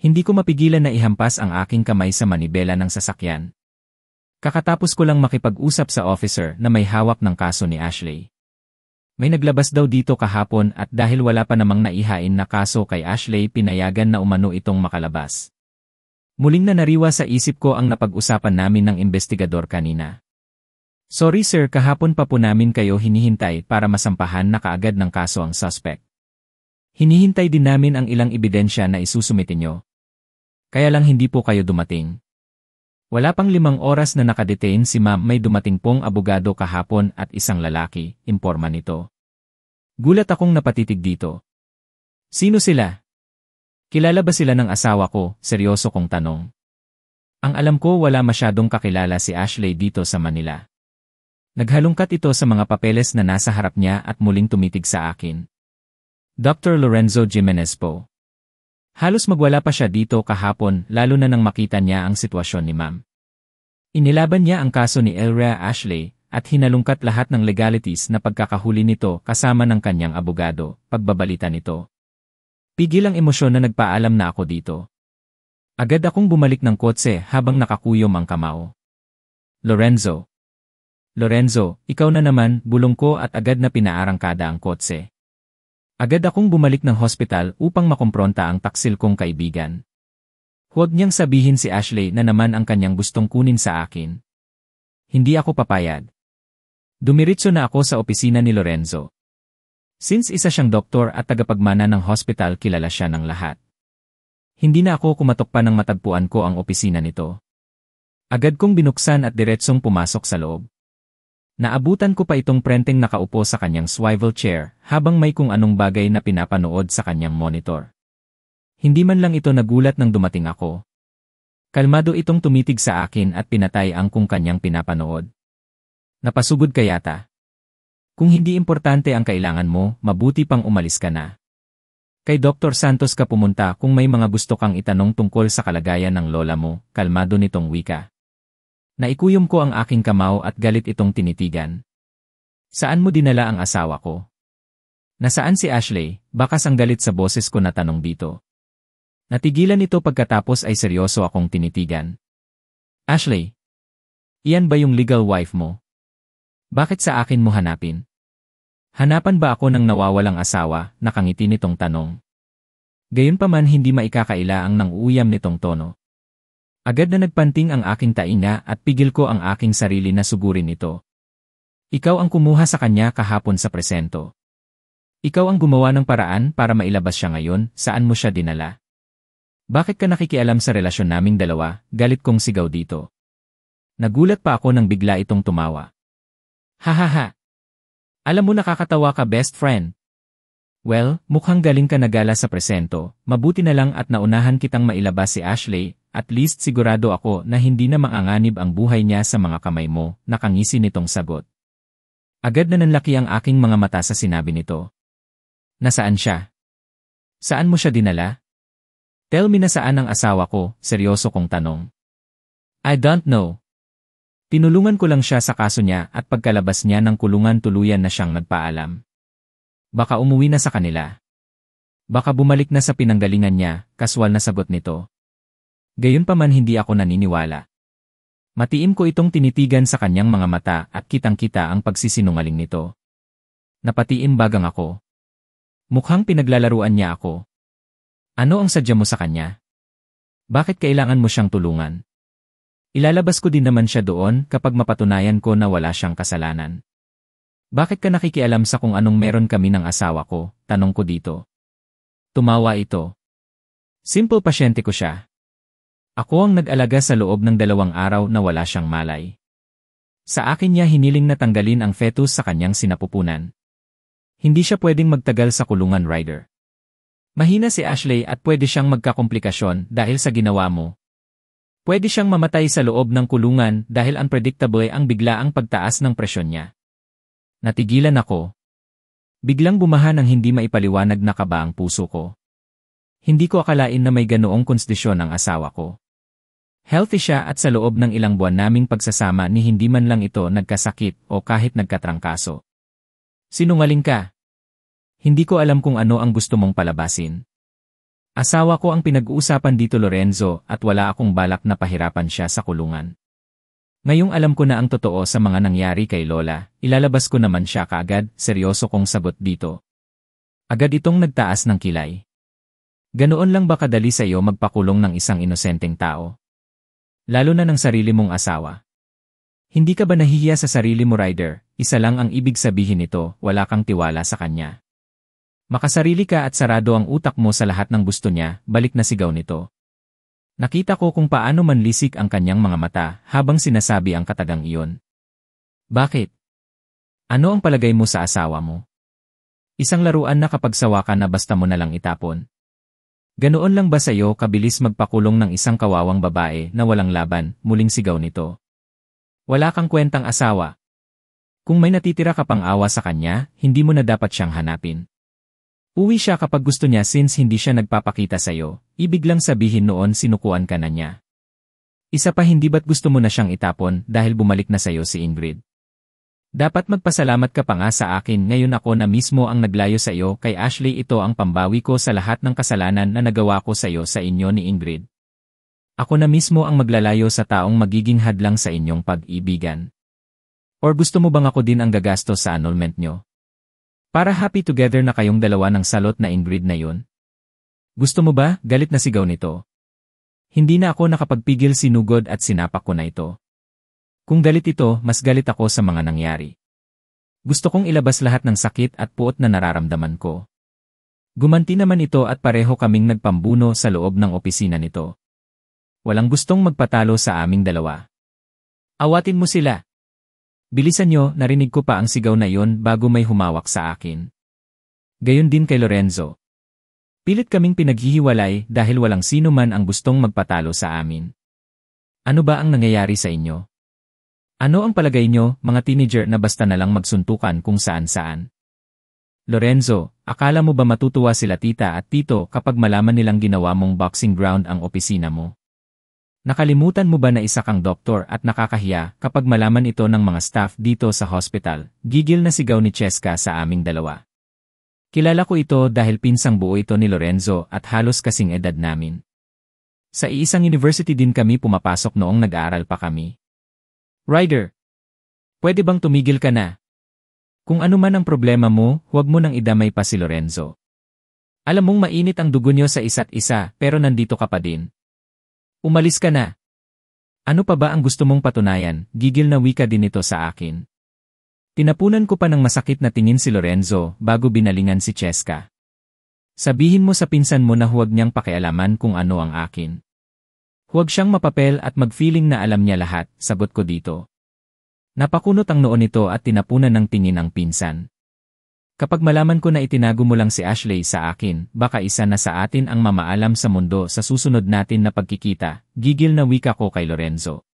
Hindi ko mapigilan na ihampas ang aking kamay sa manibela ng sasakyan. Kakatapos ko lang makipag-usap sa officer na may hawak ng kaso ni Ashley. May naglabas daw dito kahapon at dahil wala pa namang naihain na kaso kay Ashley pinayagan na umano itong makalabas. Muling nanariwa sa isip ko ang napag-usapan namin ng investigador kanina. Sorry sir, kahapon pa po namin kayo hinihintay para masampahan na kaagad ng kaso ang suspect. Hinihintay din namin ang ilang ebidensya na isusumite nyo. Kaya lang hindi po kayo dumating. Wala pang 5 oras na nakadetain si ma'am, may dumating pong abogado kahapon at isang lalaki, imporma nito. Gulat akong napatitig dito. Sino sila? Kilala ba sila ng asawa ko? Seryoso kong tanong. Ang alam ko wala masyadong kakilala si Ashley dito sa Manila. Naghalungkat ito sa mga papeles na nasa harap niya at muling tumitig sa akin. Dr. Lorenzo Jimenez po. Halos magwala pa siya dito kahapon lalo na nang makita niya ang sitwasyon ni ma'am. Inilaban niya ang kaso ni Elrea Ashley at hinalungkat lahat ng legalities na pagkakahuli nito kasama ng kanyang abogado, pagbabalita nito. Pigil ang emosyon na nagpaalam na ako dito. Agad akong bumalik ng kotse habang nakakuyom ang kamao. Lorenzo, ikaw na naman, bulong ko at agad na pinaarangkada ang kotse. Agad akong bumalik ng hospital upang makumpronta ang taksil kong kaibigan. Huwag niyang sabihin si Ashley na naman ang kanyang gustong kunin sa akin. Hindi ako papayag. Dumiritso na ako sa opisina ni Lorenzo. Since isa siyang doktor at tagapagmana ng hospital, kilala siya ng lahat. Hindi na ako kumatok pa nang matagpuan ko ang opisina nito. Agad kong binuksan at diretsong pumasok sa loob. Naabutan ko pa itong prenteng nakaupo sa kanyang swivel chair habang may kung anong bagay na pinapanood sa kanyang monitor. Hindi man lang ito nagulat nang dumating ako. Kalmado itong tumitig sa akin at pinatay ang kung kanyang pinapanood. Napasugod ka yata. Kung hindi importante ang kailangan mo, mabuti pang umalis ka na. Kay Dr. Santos ka pumunta kung may mga gusto kang itanong tungkol sa kalagayan ng lola mo, kalmado nitong wika. Naikuyom ko ang aking kamao at galit itong tinitigan. Saan mo dinala ang asawa ko? Nasaan si Ashley? Bakas ang galit sa boses ko na tanong dito. Natigilan ito pagkatapos ay seryoso akong tinitigan. Ashley, iyan ba yung legal wife mo? Bakit sa akin mo hanapin? Hanapan ba ako ng nawawalang asawa? Nakangiti nitong tanong. Gayunpaman hindi maikakaila ang nang-uuyam nitong tono. Agad na nagpanting ang aking tainga at pigil ko ang aking sarili na sugurin ito. Ikaw ang kumuha sa kanya kahapon sa presento. Ikaw ang gumawa ng paraan para mailabas siya ngayon, saan mo siya dinala? Bakit ka nakikialam sa relasyon naming dalawa? Galit kong sigaw dito. Nagulat pa ako nang bigla itong tumawa. Hahaha. Alam mo nakakatawa ka, best friend. Well, mukhang galing ka nagala sa presento, mabuti na lang at naunahan kitang mailabas si Ashley. At least sigurado ako na hindi na maanganib ang buhay niya sa mga kamay mo, nakangisi nitong sagot. Agad na nanlaki ang aking mga mata sa sinabi nito. Nasaan siya? Saan mo siya dinala? Tell me, nasaan ang asawa ko, seryoso kong tanong. I don't know. Tinulungan ko lang siya sa kaso niya at pagkalabas niya ng kulungan tuluyan na siyang nagpaalam. Baka umuwi na sa kanila. Baka bumalik na sa pinanggalingan niya, kaswal na sagot nito. Gayunpaman hindi ako naniniwala. Matiim ko itong tinitigan sa kanyang mga mata at kitang-kita ang pagsisinungaling nito. Napatiim bagang ako. Mukhang pinaglalaruan niya ako. Ano ang sadya mo sa kanya? Bakit kailangan mo siyang tulungan? Ilalabas ko din naman siya doon kapag mapatunayan ko na wala siyang kasalanan. Bakit ka nakikialam sa kung anong meron kami ng asawa ko? Tanong ko dito. Tumawa ito. Simple, pasyente ko siya. Ako ang nag-alaga sa loob ng 2 araw na wala siyang malay. Sa akin niya hiniling na tanggalin ang fetus sa kanyang sinapupunan. Hindi siya pwedeng magtagal sa kulungan, Ryder. Mahina si Ashley at pwede siyang magkakomplikasyon dahil sa ginawa mo. Pwede siyang mamatay sa loob ng kulungan dahil unpredictable ang biglaang pagtaas ng presyon niya. Natigilan ako. Biglang bumaha ng hindi maipaliwanag na kaba ang puso ko. Hindi ko akalain na may ganoong kondisyon ang asawa ko. Healthy siya at sa loob ng ilang buwan naming pagsasama ni hindi man lang ito nagkasakit o kahit nagkatrangkaso. Sinungaling ka. Hindi ko alam kung ano ang gusto mong palabasin. Asawa ko ang pinag-uusapan dito, Lorenzo, at wala akong balak na pahirapan siya sa kulungan. Ngayong alam ko na ang totoo sa mga nangyari kay Lola, ilalabas ko naman siya kaagad, seryoso kong sagot dito. Agad itong nagtaas ng kilay. Ganoon lang ba kadali sa iyo magpakulong ng isang inosenteng tao? Lalo na ng sarili mong asawa. Hindi ka ba nahihiya sa sarili mo, Ryder? Isa lang ang ibig sabihin nito, wala kang tiwala sa kanya. Makasarili ka at sarado ang utak mo sa lahat ng gusto niya, balik na sigaw nito. Nakita ko kung paano manlisik ang kanyang mga mata habang sinasabi ang katagang iyon. Bakit? Ano ang palagay mo sa asawa mo? Isang laruan na kapag sawa ka na basta mo na lang itapon. Ganoon lang ba sa iyo kabilis magpakulong ng isang kawawang babae na walang laban, muling sigaw nito. Wala kang kwentang asawa. Kung may natitira ka pang awa sa kanya, hindi mo na dapat siyang hanapin. Uwi siya kapag gusto niya since hindi siya nagpapakita sa'yo, ibig lang sabihin noon sinukuan ka na niya. Isa pa, hindi ba't gusto mo na siyang itapon dahil bumalik na sa'yo si Ingrid? Dapat magpasalamat ka pa nga sa akin, ngayon ako na mismo ang naglayo sa iyo kay Ashley, ito ang pambawi ko sa lahat ng kasalanan na nagawa ko sa iyo sa inyo ni Ingrid. Ako na mismo ang maglalayo sa taong magiging hadlang sa inyong pag-ibigan. Or gusto mo bang ako din ang gagastos sa annulment nyo? Para happy together na kayong dalawa ng salot na Ingrid na yun? Gusto mo ba? Galit na sigaw nito. Hindi na ako nakapagpigil, sinugod at sinapak ko na ito. Kung galit ito, mas galit ako sa mga nangyari. Gusto kong ilabas lahat ng sakit at puot na nararamdaman ko. Gumanti naman ito at pareho kaming nagpambuno sa loob ng opisina nito. Walang gustong magpatalo sa aming dalawa. Awatin mo sila. Bilisan nyo, narinig ko pa ang sigaw na yon bago may humawak sa akin. Gayon din kay Lorenzo. Pilit kaming pinaghihiwalay dahil walang sino man ang gustong magpatalo sa amin. Ano ba ang nangyayari sa inyo? Ano ang palagay nyo, mga teenager na basta na lang magsuntukan kung saan-saan? Lorenzo, akala mo ba matutuwa sila tita at tito kapag malaman nilang ginawa mong boxing ground ang opisina mo? Nakalimutan mo ba na isa kang doktor at nakakahiya kapag malaman ito ng mga staff dito sa hospital? Gigil na sigaw ni Cheska sa aming dalawa. Kilala ko ito dahil pinsang buo ito ni Lorenzo at halos kasing edad namin. Sa iisang university din kami pumapasok noong nag-aaral pa kami. Ryder, pwede bang tumigil ka na? Kung ano man ang problema mo, huwag mo nang idamay pa si Lorenzo. Alam mong mainit ang dugo niyo sa isa't isa pero nandito ka pa din. Umalis ka na. Ano pa ba ang gusto mong patunayan? Gigil na wika din ito sa akin. Tinapunan ko pa ng masakit na tingin si Lorenzo bago binalingan si Cheska. Sabihin mo sa pinsan mo na huwag niyang pakialaman kung ano ang akin. Huwag siyang mapapel at mag-feeling na alam niya lahat, sagot ko dito. Napakunot ang noo nito at tinapunan ng tingin ang pinsan. Kapag malaman ko na itinago mo lang si Ashley sa akin, baka isa na sa atin ang mamaalam sa mundo sa susunod natin na pagkikita, gigil na wika ko kay Lorenzo.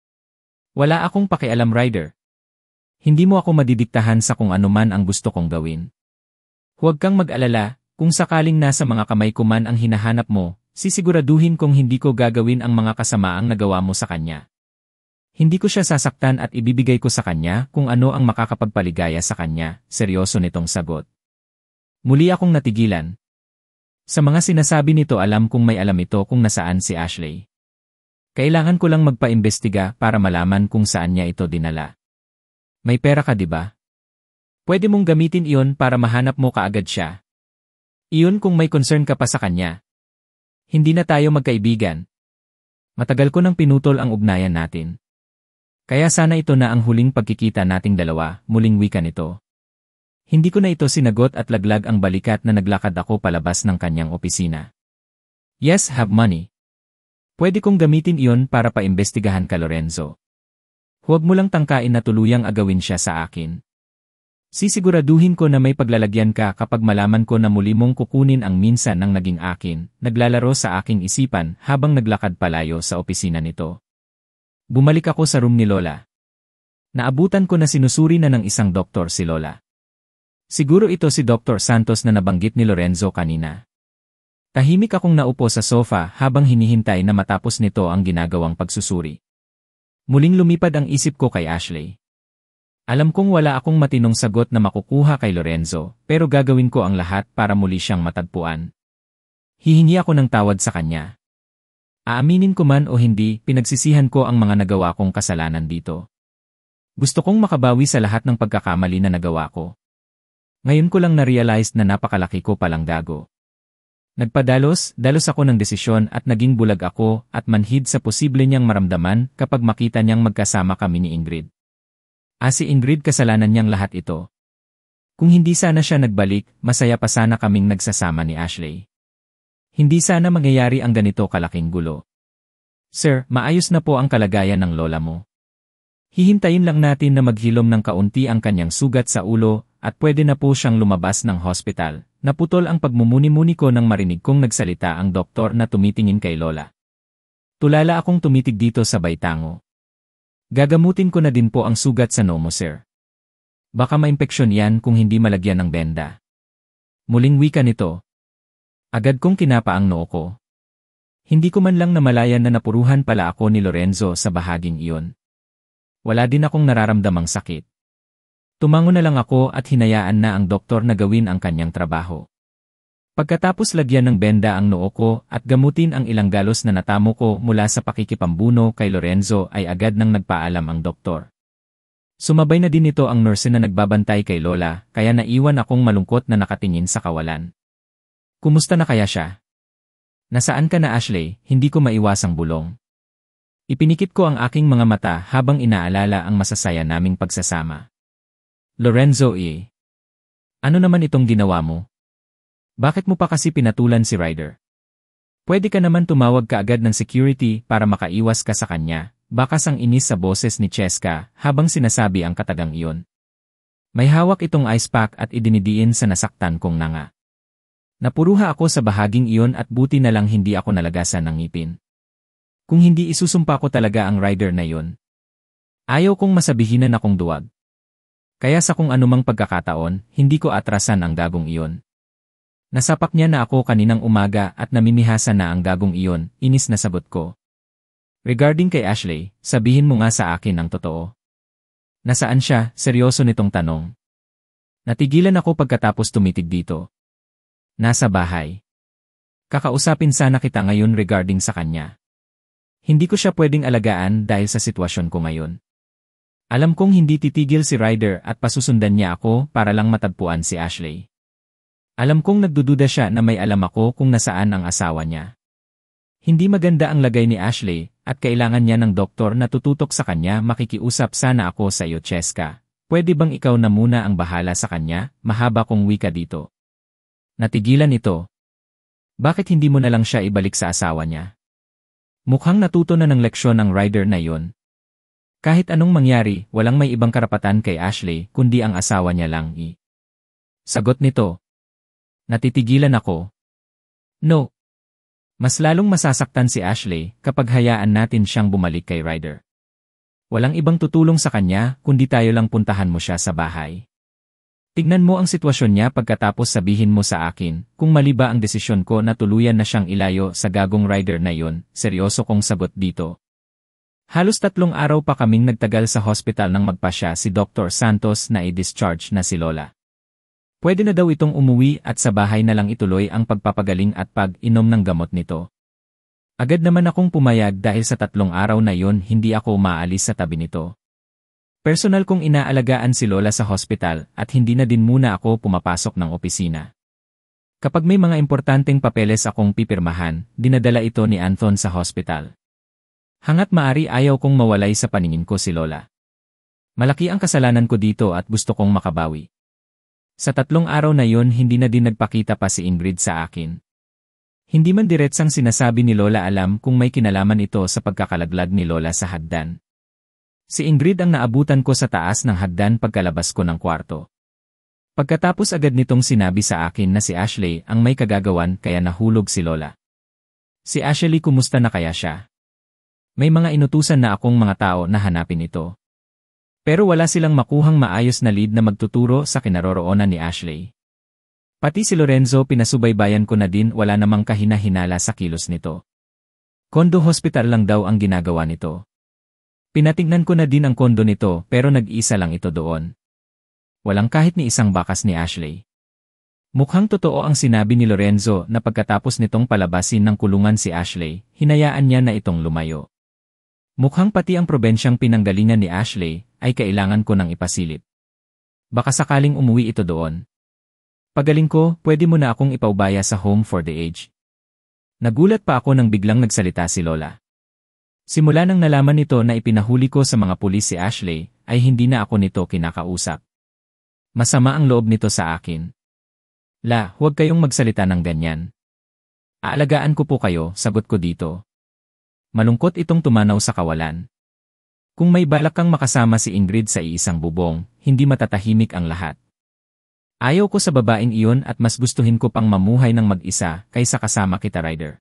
Wala akong pakialam, Ryder. Hindi mo ako madidiktahan sa kung ano man ang gusto kong gawin. Huwag kang mag-alala, kung sakaling nasa mga kamay ko man ang hinahanap mo, sisiguraduhin kong hindi ko gagawin ang mga kasamaang nagawa mo sa kanya. Hindi ko siya sasaktan at ibibigay ko sa kanya kung ano ang makakapagpaligaya sa kanya, seryoso nitong sagot. Muli akong natigilan. Sa mga sinasabi nito, alam kong may alam ito kung nasaan si Ashley. Kailangan ko lang magpaimbestiga para malaman kung saan niya ito dinala. May pera ka, di ba? Pwede mong gamitin iyon para mahanap mo kaagad siya. Iyon kung may concern ka pa sa kanya. Hindi na tayo magkaibigan. Matagal ko nang pinutol ang ugnayan natin. Kaya sana ito na ang huling pagkikita nating dalawa, muling wika nito. Hindi ko na ito sinagot at laglag ang balikat na naglakad ako palabas ng kanyang opisina. Yes, have money. Pwede kong gamitin iyon para paimbestigahan ka, Lorenzo. Huwag mo lang tangkain na tuluyang agawin siya sa akin. Sisiguraduhin ko na may paglalagyan ka kapag malaman ko na muli mong kukunin ang minsan ng naging akin, naglalaro sa aking isipan habang naglakad palayo sa opisina nito. Bumalik ako sa room ni Lola. Naabutan ko na sinusuri na ng isang doktor si Lola. Siguro ito si Dr. Santos na nabanggit ni Lorenzo kanina. Tahimik akong naupo sa sofa habang hinihintay na matapos nito ang ginagawang pagsusuri. Muling lumipad ang isip ko kay Ashley. Alam kong wala akong matinong sagot na makukuha kay Lorenzo, pero gagawin ko ang lahat para muli siyang matagpuan. Hihingi ako ng tawad sa kanya. Aaminin ko man o hindi, pinagsisihan ko ang mga nagawa kong kasalanan dito. Gusto kong makabawi sa lahat ng pagkakamali na nagawa ko. Ngayon ko lang na-realize na napakalaki ko palang gago. Dalos ako ng desisyon at naging bulag ako at manhid sa posible niyang maramdaman kapag makita niyang magkasama kami ni Ingrid. Si Ingrid, kasalanan niyang lahat ito. Kung hindi sana siya nagbalik, masaya pa sana kaming nagsasama ni Ashley. Hindi sana mangyayari ang ganito kalaking gulo. Sir, maayos na po ang kalagayan ng lola mo. Hihintayin lang natin na maghilom ng kaunti ang kanyang sugat sa ulo at pwede na po siyang lumabas ng hospital. Naputol ang pagmumuni-muni ko nang marinig kong nagsalita ang doktor na tumitingin kay lola. Tulala akong tumitig dito sa baytango. Gagamutin ko na din po ang sugat sa noo mo, sir. Baka maimpeksyon yan kung hindi malagyan ng benda. Muling wika nito. Agad kong kinapa ang noo ko. Hindi ko man lang namalayan na napuruhan pala ako ni Lorenzo sa bahaging iyon. Wala din akong nararamdamang sakit. Tumango na lang ako at hinayaan na ang doktor na gawin ang kanyang trabaho. Pagkatapos lagyan ng benda ang noo ko at gamutin ang ilang galos na natamo ko mula sa pakikipambuno kay Lorenzo, ay agad nang nagpaalam ang doktor. Sumabay na din ito ang nurse na nagbabantay kay lola, kaya naiwan akong malungkot na nakatingin sa kawalan. Kumusta na kaya siya? Nasaan ka na, Ashley? Hindi ko maiwasang bulong. Ipinikit ko ang aking mga mata habang inaalala ang masasaya naming pagsasama. Lorenzo, ano naman itong ginawa mo? Bakit mo pa kasi pinatulan si Ryder? Pwede ka naman tumawag ka agad ng security para makaiwas ka sa kanya. Bakas ang inis sa boses ni Cheska habang sinasabi ang katagang iyon. May hawak itong ice pack at idinidiin sa nasaktan kong nanga. Napuruha ako sa bahaging iyon at buti na lang hindi ako nalagasan ng ngipin. Kung hindi, isusumpa ko talaga ang Ryder na iyon. Ayaw kong masabihinan akong duwag. Kaya sa kung anumang pagkakataon, hindi ko atrasan ang gagong iyon. Nasapak niya na ako kaninang umaga at namimihasa na ang gagong iyon, inis na sagot ko. Regarding kay Ashley, sabihin mo nga sa akin ang totoo. Nasaan siya? Seryoso nitong tanong. Natigilan ako pagkatapos tumitig dito. Nasa bahay. Kakausapin sana kita ngayon regarding sa kanya. Hindi ko siya pwedeng alagaan dahil sa sitwasyon ko ngayon. Alam kong hindi titigil si Ryder at pasusundan niya ako para lang matagpuan si Ashley. Alam kong nagdududa siya na may alam ako kung nasaan ang asawa niya. Hindi maganda ang lagay ni Ashley at kailangan niya ng doktor na tututok sa kanya. Makikiusap sana ako sa iyo, Cheska. Pwede bang ikaw na muna ang bahala sa kanya? Mahaba kong wika dito. Natigilan ito. Bakit hindi mo na lang siya ibalik sa asawa niya? Mukhang natuto na ng leksyon ang Ryder na yon. Kahit anong mangyari, walang may ibang karapatan kay Ashley kundi ang asawa niya lang. Sagot nito. Natitigilan ako. No. Mas lalong masasaktan si Ashley kapag hayaan natin siyang bumalik kay Ryder. Walang ibang tutulong sa kanya kundi tayo lang, puntahan mo siya sa bahay. Tignan mo ang sitwasyon niya pagkatapos sabihin mo sa akin kung mali ba ang desisyon ko na tuluyan na siyang ilayo sa gagong Ryder na yon. Seryoso kong sagot dito. Halos 3 araw pa kaming nagtagal sa hospital nang magpasya si Dr. Santos na i-discharge na si Lola. Pwede na daw itong umuwi at sa bahay na lang ituloy ang pagpapagaling at pag-inom ng gamot nito. Agad naman akong pumayag dahil sa 3 araw na yon hindi ako maalis sa tabi nito. Personal kong inaalagaan si Lola sa hospital at hindi na din muna ako pumapasok ng opisina. Kapag may mga importanteng papeles akong pipirmahan, dinadala ito ni Anton sa hospital. Hangat maari ayaw kong mawalay sa paningin ko si Lola. Malaki ang kasalanan ko dito at gusto kong makabawi. Sa 3 araw na yon hindi na din nagpakita pa si Ingrid sa akin. Hindi man diretsang sinasabi ni Lola alam kung may kinalaman ito sa pagkakalaglag ni Lola sa hagdan. Si Ingrid ang naabutan ko sa taas ng hagdan pagkalabas ko ng kwarto. Pagkatapos agad nitong sinabi sa akin na si Ashley ang may kagagawan kaya nahulog si Lola. Si Ashley, kumusta na kaya siya? May mga inutusan na akong mga tao na hanapin ito. Pero wala silang makuhang maayos na lead na magtuturo sa kinaroroonan ni Ashley. Pati si Lorenzo pinasubaybayan ko na din, wala namang kahina-hinala sa kilos nito. Kondo hospital lang daw ang ginagawa nito. Pinatingnan ko na din ang kondo nito pero nag-isa lang ito doon. Walang kahit ni isang bakas ni Ashley. Mukhang totoo ang sinabi ni Lorenzo na pagkatapos nitong palabasin ng kulungan si Ashley, hinayaan niya na itong lumayo. Mukhang pati ang probensyang pinanggalingan ni Ashley ay kailangan ko nang ipasilip. Baka sakaling umuwi ito doon. Pagaling ko, pwede mo na akong ipaubaya sa home for the aged. Nagulat pa ako nang biglang nagsalita si Lola. Simula nang nalaman nito na ipinahuli ko sa mga pulis si Ashley, ay hindi na ako nito kinakausap. Masama ang loob nito sa akin. La, huwag kayong magsalita ng ganyan. Aalagaan ko po kayo, sagot ko dito. Malungkot itong tumanaw sa kawalan. Kung may balak kang makasama si Ingrid sa iisang bubong, hindi matatahimik ang lahat. Ayaw ko sa babaeng iyon at mas gustuhin ko pang mamuhay ng mag-isa kaysa kasama kita, Ryder.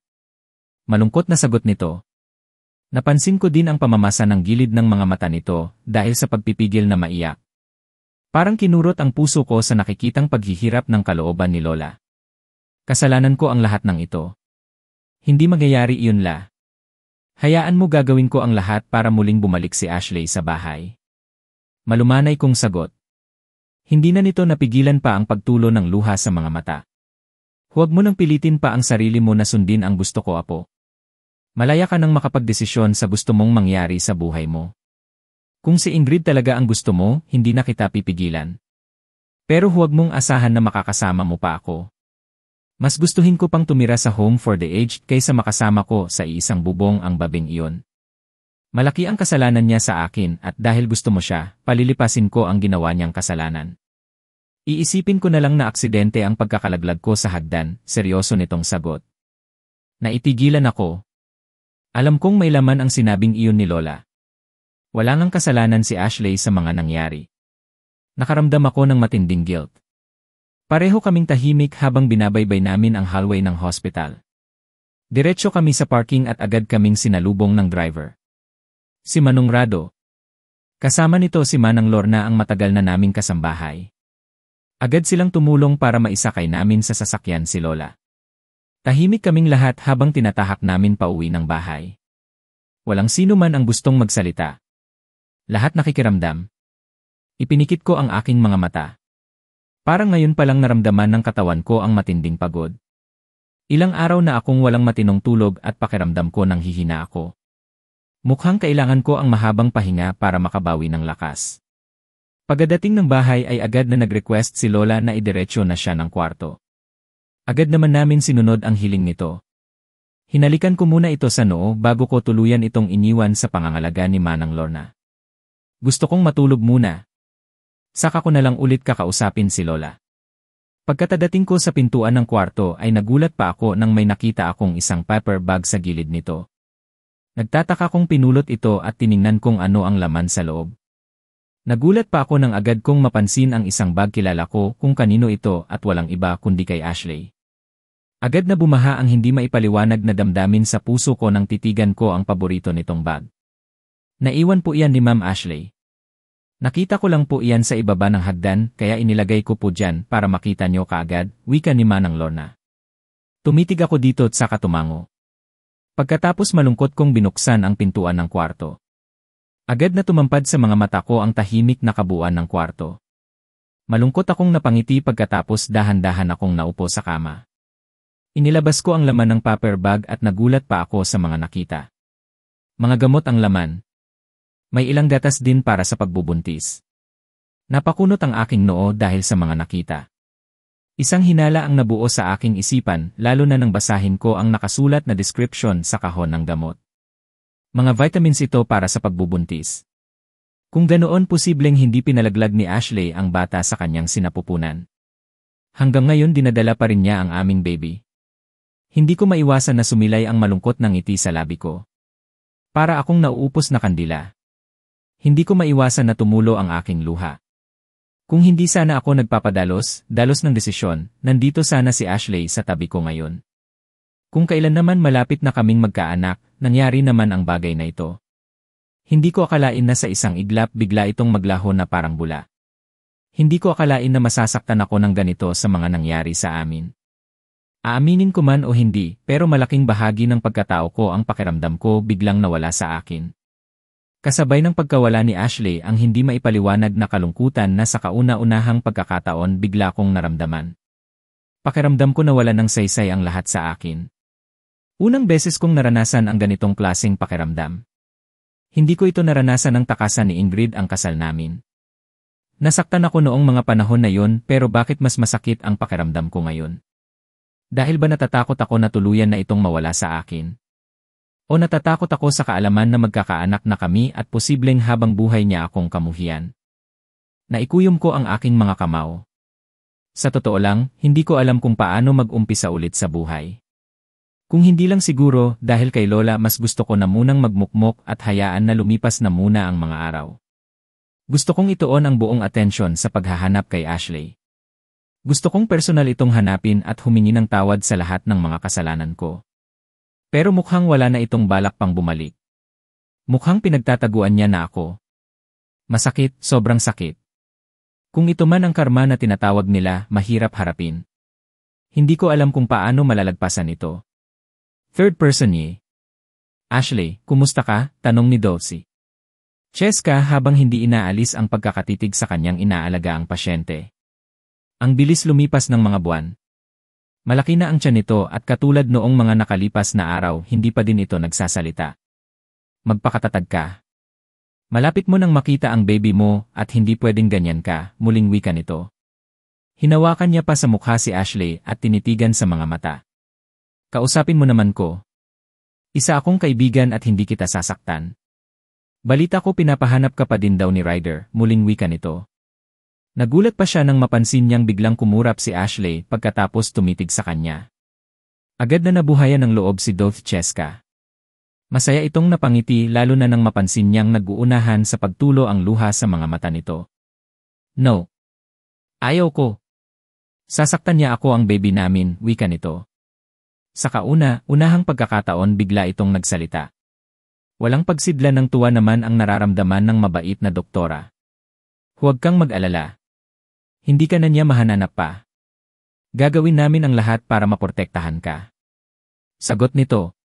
Malungkot na sagot nito. Napansin ko din ang pamamasa ng gilid ng mga mata nito dahil sa pagpipigil na maiyak. Parang kinurot ang puso ko sa nakikitang paghihirap ng kalooban ni Lola. Kasalanan ko ang lahat ng ito. Hindi magyayari iyon, La. Hayaan mo, gagawin ko ang lahat para muling bumalik si Ashley sa bahay. Malumanay kong sagot. Hindi na nito napigilan pa ang pagtulo ng luha sa mga mata. Huwag mo nang pilitin pa ang sarili mo na sundin ang gusto ko, apo. Malaya ka nang makapagdesisyon sa gusto mong mangyari sa buhay mo. Kung si Ingrid talaga ang gusto mo, hindi na kita pipigilan. Pero huwag mong asahan na makakasama mo pa ako. Mas gustuhin ko pang tumira sa home for the aged kaysa makasama ko sa iisang bubong ang babeng iyon. Malaki ang kasalanan niya sa akin at dahil gusto mo siya, palilipasin ko ang ginawa niyang kasalanan. Iisipin ko na lang na aksidente ang pagkakalaglag ko sa hagdan, seryoso nitong sagot. Naitigilan ako. Alam kong may laman ang sinabing iyon ni Lola. Wala ngang kasalanan si Ashley sa mga nangyari. Nakaramdam ako ng matinding guilt. Pareho kaming tahimik habang binabaybay namin ang hallway ng hospital. Diretso kami sa parking at agad kaming sinalubong ng driver. Si Manong Rado. Kasama nito si Manang Lorna ang matagal na naming kasambahay. Agad silang tumulong para maisakay namin sa sasakyan si Lola. Tahimik kaming lahat habang tinatahak namin pauwi ng bahay. Walang sino man ang gustong magsalita. Lahat nakikiramdam. Ipinikit ko ang aking mga mata. Parang ngayon palang naramdaman ng katawan ko ang matinding pagod. Ilang araw na akong walang matinong tulog at pakiramdam ko nang hihina ako. Mukhang kailangan ko ang mahabang pahinga para makabawi ng lakas. Pagdating ng bahay ay agad na nag-request si Lola na idiretso na siya ng kwarto. Agad naman namin sinunod ang hiling nito. Hinalikan ko muna ito sa noo bago ko tuluyan itong iniwan sa pangangalaga ni Manang Lorna. Gusto kong matulog muna. Saka ko na lang ulit kakausapin si Lola. Pagkatadating ko sa pintuan ng kwarto ay nagulat pa ako nang may nakita akong isang paper bag sa gilid nito. Nagtataka kong pinulot ito at tiningnan kung ano ang laman sa loob. Nagulat pa ako nang agad kong mapansin ang isang bag, kilala ko kung kanino ito at walang iba kundi kay Ashley. Agad na bumaha ang hindi maipaliwanag na damdamin sa puso ko nang titigan ko ang paborito nitong bag. Naiwan po iyan ni Ma'am Ashley. Nakita ko lang po iyan sa ibaba ng hagdan kaya inilagay ko po dyan para makita niyo kaagad, wika ni Manang Lorna. Tumitig ako dito at saka tumango. Pagkatapos malungkot kong binuksan ang pintuan ng kwarto. Agad na tumampad sa mga mata ko ang tahimik na kabuuan ng kwarto. Malungkot akong napangiti pagkatapos dahan-dahan akong naupo sa kama. Inilabas ko ang laman ng paper bag at nagulat pa ako sa mga nakita. Mga gamot ang laman. May ilang gatas din para sa pagbubuntis. Napakunot ang aking noo dahil sa mga nakita. Isang hinala ang nabuo sa aking isipan lalo na nang basahin ko ang nakasulat na description sa kahon ng gamot. Mga vitamins ito para sa pagbubuntis. Kung ganoon posibleng hindi pinalaglag ni Ashley ang bata sa kanyang sinapupunan. Hanggang ngayon dinadala pa rin niya ang aming baby. Hindi ko maiwasan na sumilay ang malungkot ng ngiti sa labi ko. Para akong nauupos na kandila. Hindi ko maiwasan na tumulo ang aking luha. Kung hindi sana ako dalos ng desisyon, nandito sana si Ashley sa tabi ko ngayon. Kung kailan naman malapit na kaming magkaanak, nangyari naman ang bagay na ito. Hindi ko akalain na sa isang iglap bigla itong maglaho na parang bula. Hindi ko akalain na masasaktan ako ng ganito sa mga nangyari sa amin. Aaminin ko man o hindi, pero malaking bahagi ng pagkatao ko ang pakiramdam ko biglang nawala sa akin. Kasabay ng pagkawala ni Ashley ang hindi maipaliwanag na kalungkutan na sa kauna-unahang pagkakataon bigla kong naramdaman. Pakiramdam ko na wala ng saysay ang lahat sa akin. Unang beses kong naranasan ang ganitong klaseng pakiramdam. Hindi ko ito naranasan ng takasan ni Ingrid ang kasal namin. Nasaktan ako noong mga panahon na yun pero bakit mas masakit ang pakiramdam ko ngayon? Dahil ba natatakot ako na tuluyan na itong mawala sa akin? O natatakot ako sa kaalaman na magkakaanak na kami at posibleng habang buhay niya akong kamuhian? Naikuyom ko ang aking mga kamao. Sa totoo lang, hindi ko alam kung paano mag-umpisa ulit sa buhay. Kung hindi lang siguro dahil kay Lola mas gusto ko na munang magmukmok at hayaan na lumipas na muna ang mga araw. Gusto kong ituon ang buong atensyon sa paghahanap kay Ashley. Gusto kong personal itong hanapin at humingi ng tawad sa lahat ng mga kasalanan ko. Pero mukhang wala na itong balak pang bumalik. Mukhang pinagtataguan niya na ako. Masakit, sobrang sakit. Kung ito man ang karma na tinatawag nila, mahirap harapin. Hindi ko alam kung paano malalagpasan ito. Third person ye. Ashley, kumusta ka? Tanong ni Dulcie. Cheska habang hindi inaalis ang pagkakatitig sa kanyang inaalaga ang pasyente. Ang bilis lumipas ng mga buwan. Malaki na ang tiyan nito at katulad noong mga nakalipas na araw hindi pa din ito nagsasalita. Magpakatatag ka. Malapit mo nang makita ang baby mo at hindi pwedeng ganyan ka, muling wika nito. Hinawakan niya pa sa mukha si Ashley at tinitigan sa mga mata. Kausapin mo naman ko. Isa akong kaibigan at hindi kita sasaktan. Balita ko pinapahanap ka pa din daw ni Ryder, muling wika nito. Nagulat pa siya nang mapansin niyang biglang kumurap si Ashley pagkatapos tumitig sa kanya. Agad na nabuhayan ng loob si Cheska. Masaya itong napangiti lalo na nang mapansin niyang nag-uunahan sa pagtulo ang luha sa mga mata nito. No. Ayaw ko. Sasaktan niya ako ang baby namin, wika nito. Sa unahang pagkakataon bigla itong nagsalita. Walang pagsidla ng tuwa naman ang nararamdaman ng mabait na doktora. Huwag kang mag-alala. Hindi ka na niya mahananap pa. Gagawin namin ang lahat para maprotektahan ka. Sagot nito.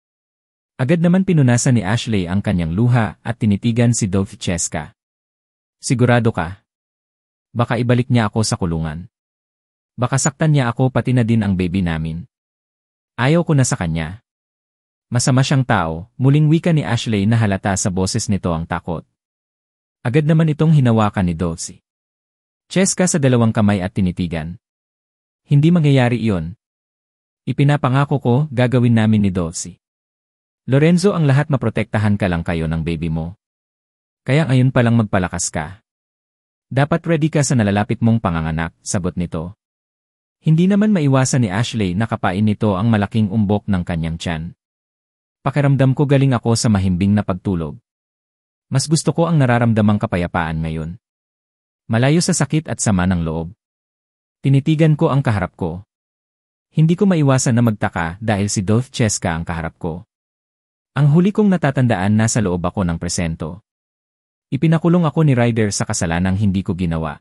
Agad naman pinunasan ni Ashley ang kanyang luha at tinitigan si Cheska. Sigurado ka? Baka ibalik niya ako sa kulungan. Baka saktan niya ako pati na din ang baby namin. Ayaw ko na sa kanya. Masama siyang tao, muling wika ni Ashley na halata sa boses nito ang takot. Agad naman itong hinawakan ni Dulcie. Cheska sa dalawang kamay at tinitigan. Hindi mangyayari iyon. Ipinapangako ko, gagawin namin ni Dulcie. Lorenzo ang lahat maprotektahan ka lang kayo ng baby mo. Kaya ngayon palang magpalakas ka. Dapat ready ka sa nalalapit mong panganganak, sagot nito. Hindi naman maiwasan ni Ashley na kapain nito ang malaking umbok ng kanyang tiyan. Pakiramdam ko galing ako sa mahimbing na pagtulog. Mas gusto ko ang nararamdamang kapayapaan ngayon. Malayo sa sakit at sama ng loob. Tinitigan ko ang kaharap ko. Hindi ko maiwasan na magtaka dahil si Cheska ang kaharap ko. Ang huli kong natatandaan nasa loob ako ng presento. Ipinakulong ako ni Ryder sa kasalanang hindi ko ginawa.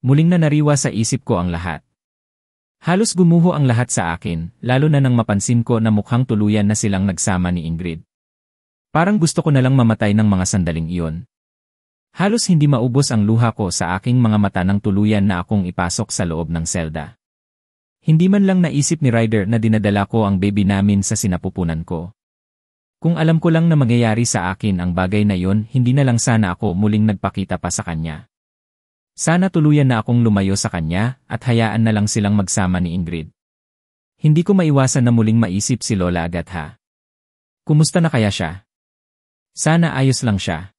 Muling na nariwa sa isip ko ang lahat. Halos gumuho ang lahat sa akin, lalo na nang mapansin ko na mukhang tuluyan na silang nagsama ni Ingrid. Parang gusto ko na lang mamatay ng mga sandaling iyon. Halos hindi maubos ang luha ko sa aking mga mata nang tuluyan na akong ipasok sa loob ng selda. Hindi man lang naisip ni Ryder na dinadala ko ang baby namin sa sinapupunan ko. Kung alam ko lang na mangyayari sa akin ang bagay na iyon, hindi na lang sana ako muling nagpakita pa sa kanya. Sana tuluyan na akong lumayo sa kanya at hayaan na lang silang magsama ni Ingrid. Hindi ko maiwasan na muling maisip si Lola Agatha. Kumusta na kaya siya? Sana ayos lang siya.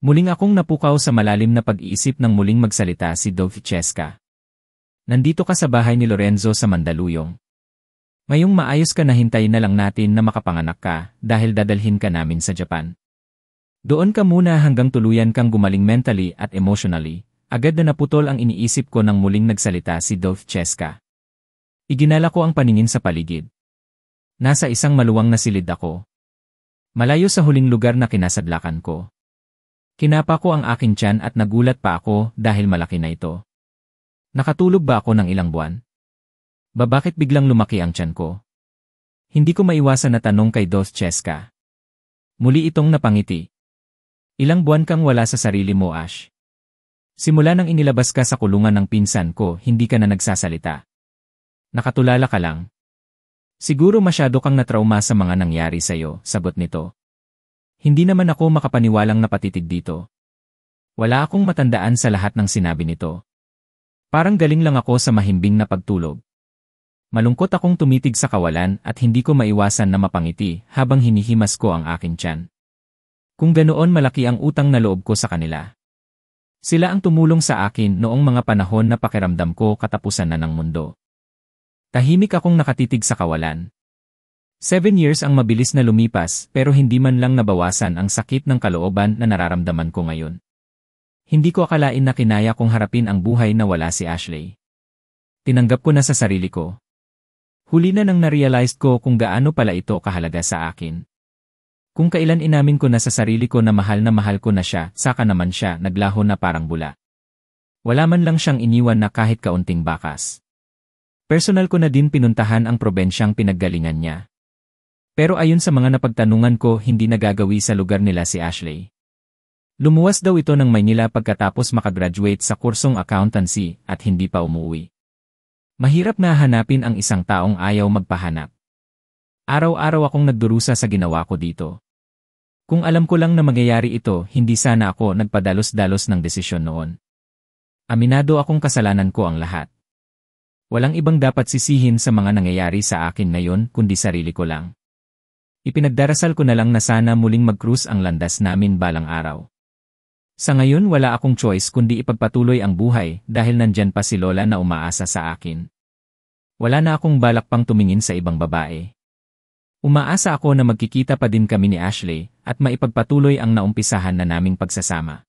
Muling akong napukaw sa malalim na pag-iisip nang muling magsalita si Cheska. Nandito ka sa bahay ni Lorenzo sa Mandaluyong. Ngayong maayos ka na hintayin na lang natin na makapanganak ka dahil dadalhin ka namin sa Japan. Doon ka muna hanggang tuluyan kang gumaling mentally at emotionally. Agad na naputol ang iniisip ko nang muling nagsalita si Cheska. Iginala ko ang paningin sa paligid. Nasa isang maluwang na silid ako. Malayo sa huling lugar na kinasadlakan ko. Kinapa ko ang aking tiyan at nagulat pa ako dahil malaki na ito. Nakatulog ba ako ng ilang buwan? Bakit biglang lumaki ang tiyan ko? Hindi ko maiwasan na tanong kay Cheska. Muli itong napangiti. Ilang buwan kang wala sa sarili mo, Ash. Simula nang inilabas ka sa kulungan ng pinsan ko, hindi ka na nagsasalita. Nakatulala ka lang. Siguro masyado kang natrauma sa mga nangyari sa'yo, sagot nito. Hindi naman ako makapaniwalang napatitig dito. Wala akong matandaan sa lahat ng sinabi nito. Parang galing lang ako sa mahimbing na pagtulog. Malungkot akong tumitig sa kawalan at hindi ko maiwasan na mapangiti habang hinihimas ko ang aking tiyan. Kung ganoon malaki ang utang na loob ko sa kanila. Sila ang tumulong sa akin noong mga panahon na pakiramdam ko katapusan na ng mundo. Tahimik akong nakatitig sa kawalan. 7 years ang mabilis na lumipas pero hindi man lang nabawasan ang sakit ng kalooban na nararamdaman ko ngayon. Hindi ko akalain na kinaya kong harapin ang buhay na wala si Ashley. Tinanggap ko na sa sarili ko. Huli na nang na-realize ko kung gaano pala ito kahalaga sa akin. Kung kailan inamin ko na sa sarili ko na mahal ko na siya, saka naman siya naglaho na parang bula. Wala man lang siyang iniwan na kahit kaunting bakas. Personal ko na din pinuntahan ang probensyang pinaggalingan niya. Pero ayon sa mga napagtanungan ko hindi nagagawi sa lugar nila si Ashley. Lumuwas daw ito ng Maynila pagkatapos makagraduate sa kursong accountancy at hindi pa umuwi. Mahirap na hanapin ang isang taong ayaw magpahanap. Araw-araw akong nagdurusa sa ginawa ko dito. Kung alam ko lang na mangyayari ito, hindi sana ako nagpadalos-dalos ng desisyon noon. Aminado akong kasalanan ko ang lahat. Walang ibang dapat sisihin sa mga nangyayari sa akin ngayon kundi sarili ko lang. Ipinagdarasal ko na lang na sana muling mag-cruise ang landas namin balang araw. Sa ngayon wala akong choice kundi ipagpatuloy ang buhay dahil nandyan pa si Lola na umaasa sa akin. Wala na akong balak pang tumingin sa ibang babae. Umaasa ako na magkikita pa din kami ni Ashley at maipagpatuloy ang naumpisahan na naming pagsasama.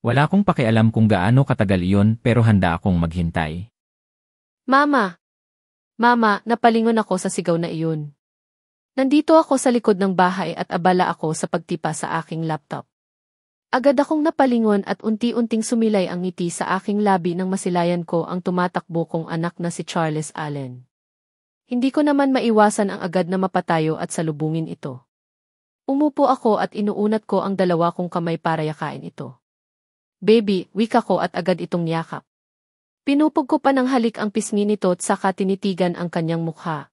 Wala akong pakialam kung gaano katagal iyon pero handa akong maghintay. Mama! Mama, napalingon ako sa sigaw na iyon. Nandito ako sa likod ng bahay at abala ako sa pagtipa sa aking laptop. Agad akong napalingon at unti-unting sumilay ang ngiti sa aking labi nang masilayan ko ang tumatakbo kong anak na si Charles Allen. Hindi ko naman maiwasan ang agad na mapatayo at salubungin ito. Umupo ako at inuunat ko ang dalawa kong kamay para yakain ito. Baby, wika ko at agad itong niyakap. Pinupog ko pa ng halik ang pisngi nito at saka tinitigan ang kanyang mukha.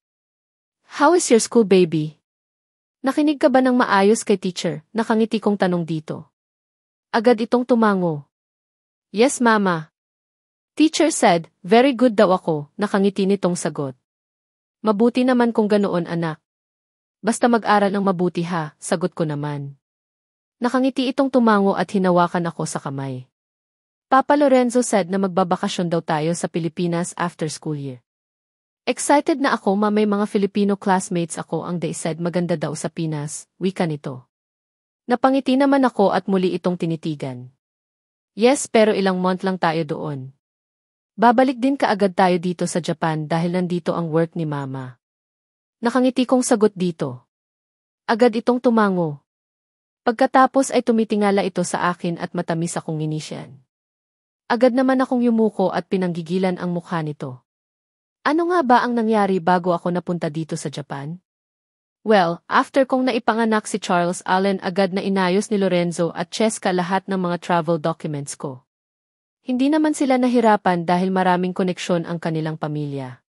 How is your school, baby? Nakinig ka ba ng maayos kay teacher? Nakangiti kong tanong dito. Agad itong tumango. Yes, mama. Teacher said, very good daw ako, nakangiti nitong sagot. Mabuti naman kung ganoon, anak. Basta mag-aral ng mabuti ha, sagot ko naman. Nakangiti itong tumango at hinawakan ako sa kamay. Papa Lorenzo said na magbabakasyon daw tayo sa Pilipinas after school year. Excited na ako may mga Filipino classmates ako ang they said maganda daw sa Pinas, wika nito. Napangiti naman ako at muli itong tinitigan. Yes pero ilang month lang tayo doon. Babalik din kaagad tayo dito sa Japan dahil nandito ang work ni mama. Nakangiti kong sagot dito. Agad itong tumango. Pagkatapos ay tumitingala ito sa akin at matamis akong nginisyan. Agad naman akong yumuko at pinanggigilan ang mukha nito. Ano nga ba ang nangyari bago ako napunta dito sa Japan? Well, after kong naipanganak si Charles Allen agad na inayos ni Lorenzo at Cheska lahat ng mga travel documents ko. Hindi naman sila nahirapan dahil maraming koneksyon ang kanilang pamilya.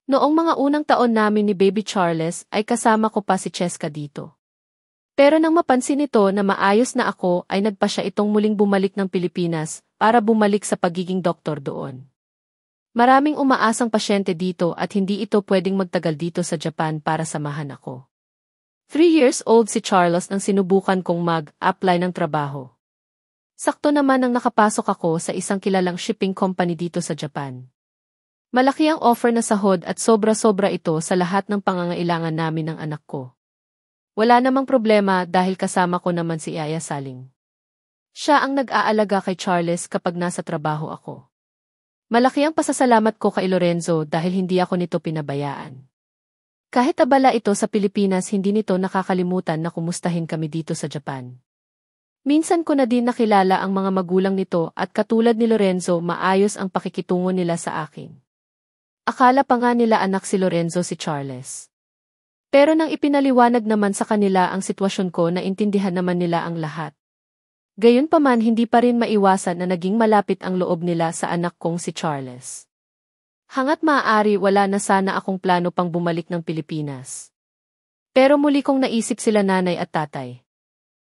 Noong mga unang taon namin ni Baby Charles ay kasama ko pa si Cheska dito. Pero nang mapansin nito na maayos na ako ay nagpa siya itong muling bumalik ng Pilipinas para bumalik sa pagiging doktor doon. Maraming umaasang pasyente dito at hindi ito pwedeng magtagal dito sa Japan para samahan ako. 3 years old si Charles nang sinubukan kong mag-apply ng trabaho. Sakto naman nang nakapasok ako sa isang kilalang shipping company dito sa Japan. Malaki ang offer na sahod at sobra-sobra ito sa lahat ng pangangailangan namin ng anak ko. Wala namang problema dahil kasama ko naman si Yaya Saling. Siya ang nag-aalaga kay Charles kapag nasa trabaho ako. Malaki ang pasasalamat ko kay Lorenzo dahil hindi ako nito pinabayaan. Kahit abala ito sa Pilipinas, hindi nito nakakalimutan na kumustahin kami dito sa Japan. Minsan ko na din nakilala ang mga magulang nito at katulad ni Lorenzo maayos ang pakikitungo nila sa akin. Akala pa nga nila anak si Lorenzo si Charles. Pero nang ipinaliwanag naman sa kanila ang sitwasyon ko naintindihan naman nila ang lahat. Gayunpaman hindi pa rin maiwasan na naging malapit ang loob nila sa anak kong si Charles. Hangat maaari wala na sana akong plano pang bumalik ng Pilipinas. Pero muli kong naisip sila nanay at tatay.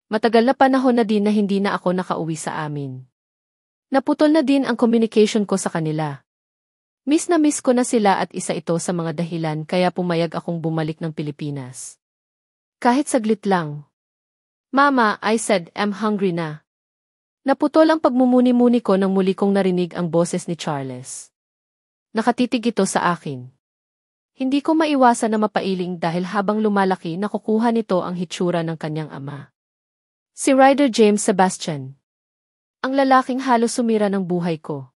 Matagal na panahon na din na hindi na ako nakauwi sa amin. Naputol na din ang communication ko sa kanila. Miss na miss ko na sila at isa ito sa mga dahilan kaya pumayag akong bumalik ng Pilipinas. Kahit saglit lang. Mama, I said, I'm hungry na. Naputol ang pagmumuni-muni ko nang muli kong narinig ang boses ni Charles. Nakatitig ito sa akin. Hindi ko maiwasan na mapailing dahil habang lumalaki nakukuha nito ang hitsura ng kanyang ama. Si Ryder James Sebastian. Ang lalaking halos sumira ng buhay ko.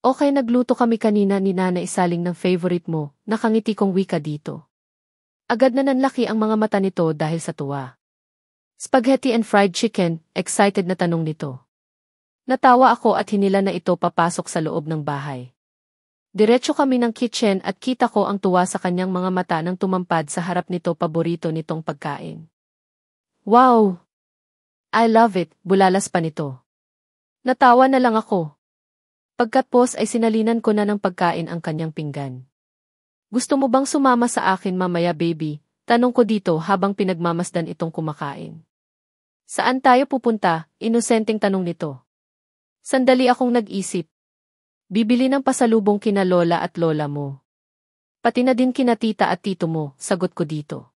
Okay, nagluto kami kanina ni Nana Isaling ng favorite mo, nakangiti kong wika dito. Agad na nanlaki ang mga mata nito dahil sa tuwa. Spaghetti and fried chicken, excited na tanong nito. Natawa ako at hinila na ito papasok sa loob ng bahay. Diretso kami ng kitchen at kita ko ang tuwa sa kanyang mga mata nang tumampad sa harap nito paborito nitong pagkain. Wow! I love it, bulalas pa nito. Natawa na lang ako. Pagkatapos ay sinalinan ko na ng pagkain ang kanyang pinggan. Gusto mo bang sumama sa akin mamaya baby? Tanong ko dito habang pinagmamasdan itong kumakain. Saan tayo pupunta? Inosenteng tanong nito. Sandali akong nag-isip. Bibili ng pasalubong kina lola at lola mo. Pati na din kina tita at tito mo, sagot ko dito.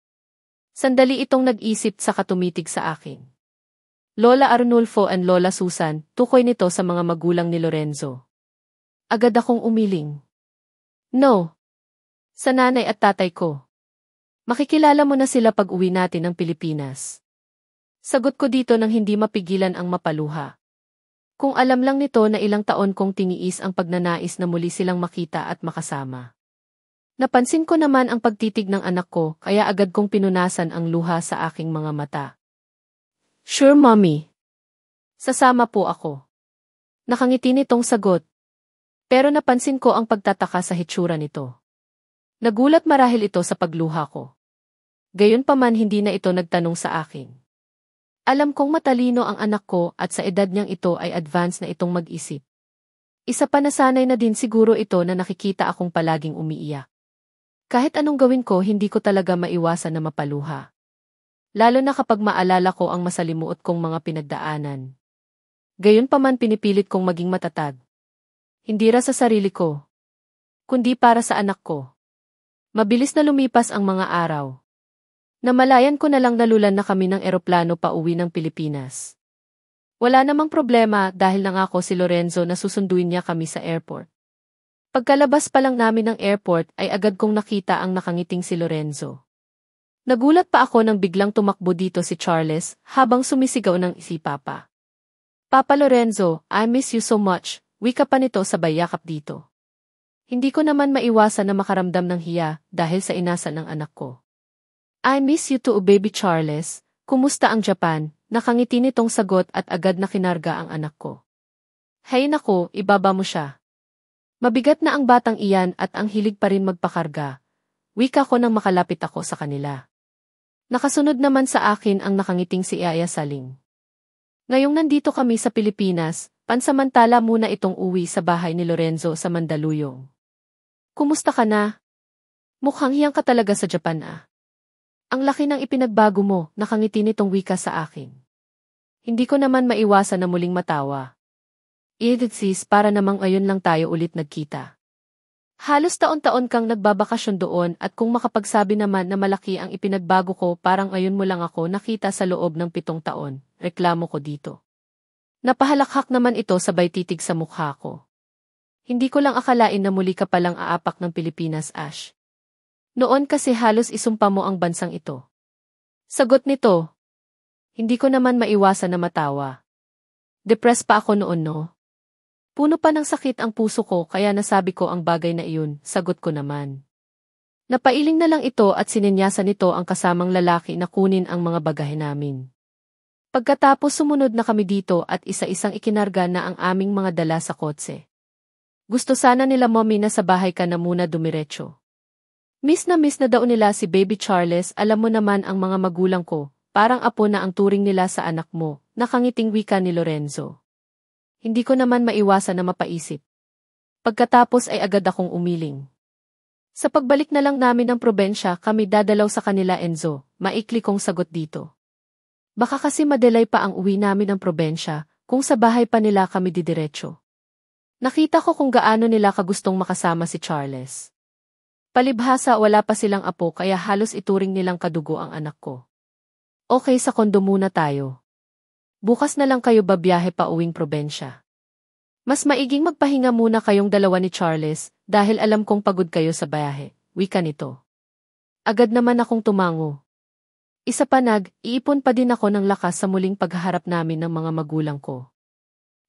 Sandali itong nag-isip saka tumitig sa akin. Lola Arnulfo and Lola Susan, tukoy nito sa mga magulang ni Lorenzo. Agad akong umiling. No. Sa nanay at tatay ko. Makikilala mo na sila pag uwi natin ng Pilipinas. Sagot ko dito nang hindi mapigilan ang mapaluha. Kung alam lang nito na ilang taon kong tiniis ang pagnanais na muli silang makita at makasama. Napansin ko naman ang pagtitig ng anak ko kaya agad kong pinunasan ang luha sa aking mga mata. Sure, mommy. Sasama po ako. Nakangiti nitong sagot. Pero napansin ko ang pagtataka sa hitsura nito. Nagulat marahil ito sa pagluha ko. Gayunpaman hindi na ito nagtanong sa akin. Alam kong matalino ang anak ko at sa edad niyang ito ay advance na itong mag-isip. Isa pa nasanay na din siguro ito na nakikita akong palaging umiiyak. Kahit anong gawin ko hindi ko talaga maiwasan na mapaluha. Lalo na kapag maalala ko ang masalimuot kong mga pinagdaanan. Gayunpaman pinipilit kong maging matatag. Hindi ra sa sarili ko, kundi para sa anak ko. Mabilis na lumipas ang mga araw. Namalayan ko na lang nalulan na kami ng eroplano pa uwi ng Pilipinas. Wala namang problema dahil nangako si Lorenzo na susunduin niya kami sa airport. Pagkalabas pa lang namin ng airport ay agad kong nakita ang nakangiting si Lorenzo. Nagulat pa ako nang biglang tumakbo dito si Charles habang sumisigaw ng si Papa. Papa Lorenzo, I miss you so much, wika pa nito sabay yakap dito. Hindi ko naman maiwasan na makaramdam ng hiya dahil sa inasal ng anak ko. I miss you too, baby Charles. Kumusta ang Japan? Nakangiti nitong sagot at agad na kinarga ang anak ko. Hay nako, ibaba mo siya. Mabigat na ang batang iyan at ang hilig pa rin magpakarga. Wika ko nang makalapit ako sa kanila. Nakasunod naman sa akin ang nakangiting si Yaya Saling. Ngayong nandito kami sa Pilipinas, pansamantala muna itong uwi sa bahay ni Lorenzo sa Mandaluyong. Kumusta ka na? Mukhang hiyang ka talaga sa Japan ah. Ang laki ng ipinagbago mo, nakangiti nitong wika sa akin. Hindi ko naman maiwasan na muling matawa. Sis, para namang ayon lang tayo ulit nagkita. Halos taon-taon kang nagbabakasyon doon at kung makapagsabi naman na malaki ang ipinagbago ko parang ayon mo lang ako nakita sa loob ng 7 taon, reklamo ko dito. Napahalakhak naman ito sabay titig sa mukha ko. Hindi ko lang akalain na muli ka palang aapak ng Pilipinas, Ash. Noon kasi halos isumpa mo ang bansang ito. Sagot nito. Hindi ko naman maiwasan na matawa. Depressed pa ako noon no? Puno pa ng sakit ang puso ko kaya nasabi ko ang bagay na iyon, sagot ko naman. Napailing na lang ito at sinenyasan nito ang kasamang lalaki na kunin ang mga bagahe namin. Pagkatapos sumunod na kami dito at isa-isang ikinarga na ang aming mga dala sa kotse. Gusto sana nila mommy na sa bahay ka na muna dumiretso. Miss na daw nila si Baby Charles, alam mo naman ang mga magulang ko, parang apo na ang turing nila sa anak mo, nakangiting wika ni Lorenzo. Hindi ko naman maiwasan na mapaisip. Pagkatapos ay agad akong umiling. Sa pagbalik na lang namin ng probensya, kami dadalaw sa kanila, Enzo. Maikli kong sagot dito. Baka kasi madelay pa ang uwi namin ng probensya, kung sa bahay pa nila kami didiretso. Nakita ko kung gaano nila kagustong makasama si Charles. Palibhasa wala pa silang apo kaya halos ituring nilang kadugo ang anak ko. Okay, sa kondo muna tayo. Bukas na lang kayo babiyahe pa uwing probensya. Mas maiging magpahinga muna kayong dalawa ni Charles dahil alam kong pagod kayo sa biyahe, wika nito. Agad naman akong tumango. Isa pa iipon pa din ako ng lakas sa muling paghaharap namin ng mga magulang ko.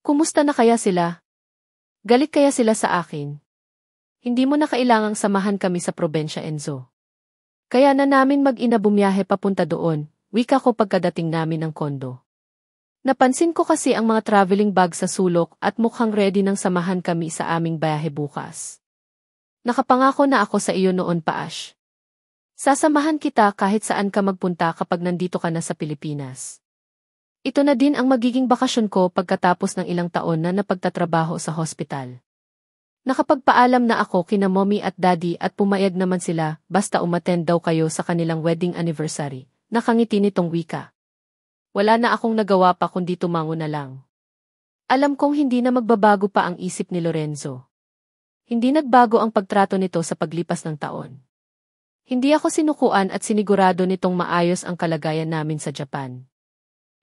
Kumusta na kaya sila? Galit kaya sila sa akin? Hindi mo na kailangang samahan kami sa probensya, Enzo. Kaya na namin mag-ina bumiyahe papunta doon, wika ko pagkadating namin ng kondo. Napansin ko kasi ang mga traveling bag sa sulok at mukhang ready nang samahan kami sa aming biyahe bukas. Nakapangako na ako sa iyo noon pa, Ash. Sasamahan kita kahit saan ka magpunta kapag nandito ka na sa Pilipinas. Ito na din ang magiging bakasyon ko pagkatapos ng ilang taon na napagtatrabaho sa hospital. Nakapagpaalam na ako kina mommy at daddy at pumayag naman sila basta umattend daw kayo sa kanilang wedding anniversary. Nakangiti nitong wika. Wala na akong nagawa pa kundi tumango na lang. Alam kong hindi na magbabago pa ang isip ni Lorenzo. Hindi nagbago ang pagtrato nito sa paglipas ng taon. Hindi ako sinukuan at sinigurado nitong maayos ang kalagayan namin sa Japan.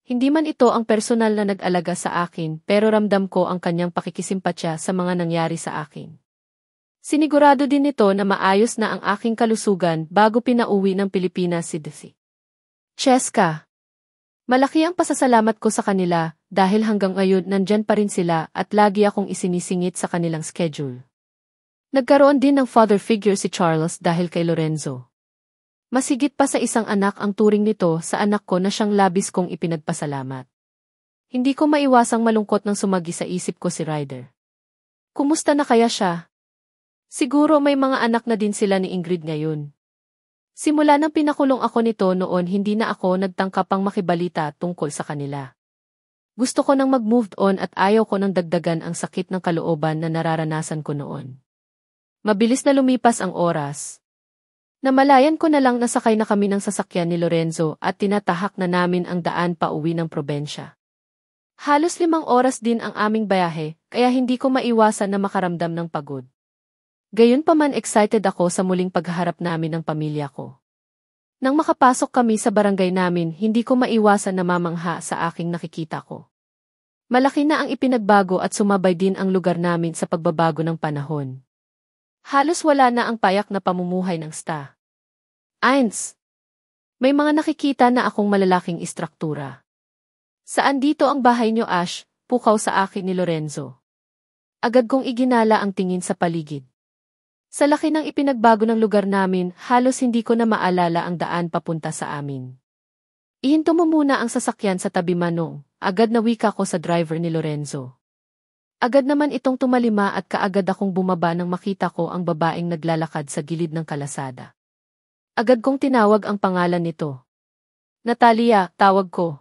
Hindi man ito ang personal na nag-alaga sa akin pero ramdam ko ang kanyang pakikisimpatya sa mga nangyari sa akin. Sinigurado din nito na maayos na ang aking kalusugan bago pinauwi ng Pilipinas si Desi. Cheska. Malaki ang pasasalamat ko sa kanila dahil hanggang ngayon nandyan pa rin sila at lagi akong isinisingit sa kanilang schedule. Nagkaroon din ng father figure si Charles dahil kay Lorenzo. Masigit pa sa isang anak ang turing nito sa anak ko na siyang labis kong ipinagpasalamat. Hindi ko maiwasang malungkot nang sumagi sa isip ko si Ryder. Kumusta na kaya siya? Siguro may mga anak na din sila ni Ingrid ngayon. Simula nang pinakulong ako nito noon hindi na ako nagtangkapang makibalita tungkol sa kanila. Gusto ko nang mag-move on at ayaw ko nang dagdagan ang sakit ng kalooban na nararanasan ko noon. Mabilis na lumipas ang oras. Namalayan ko na lang nasakay na kami ng sasakyan ni Lorenzo at tinatahak na namin ang daan pa uwi ng probensya. Halos 5 oras din ang aming biyahe, kaya hindi ko maiwasan na makaramdam ng pagod. Gayunpaman excited ako sa muling pagharap namin ng pamilya ko. Nang makapasok kami sa barangay namin, hindi ko maiwasan na mamangha sa aking nakikita ko. Malaki na ang ipinagbago at sumabay din ang lugar namin sa pagbabago ng panahon. Halos wala na ang payak na pamumuhay ng sta. Eins. May mga nakikita na akong malalaking istruktura. Saan dito ang bahay niyo, Ash? Pukaw sa akin ni Lorenzo. Agad kong iginala ang tingin sa paligid. Sa laki ng ipinagbago ng lugar namin, halos hindi ko na maalala ang daan papunta sa amin. Ihinto mo muna ang sasakyan sa tabi, Manong. Agad na wika ko sa driver ni Lorenzo. Agad naman itong tumalima at kaagad akong bumaba nang makita ko ang babaeng naglalakad sa gilid ng kalasada. Agad kong tinawag ang pangalan nito. Natalia, tawag ko.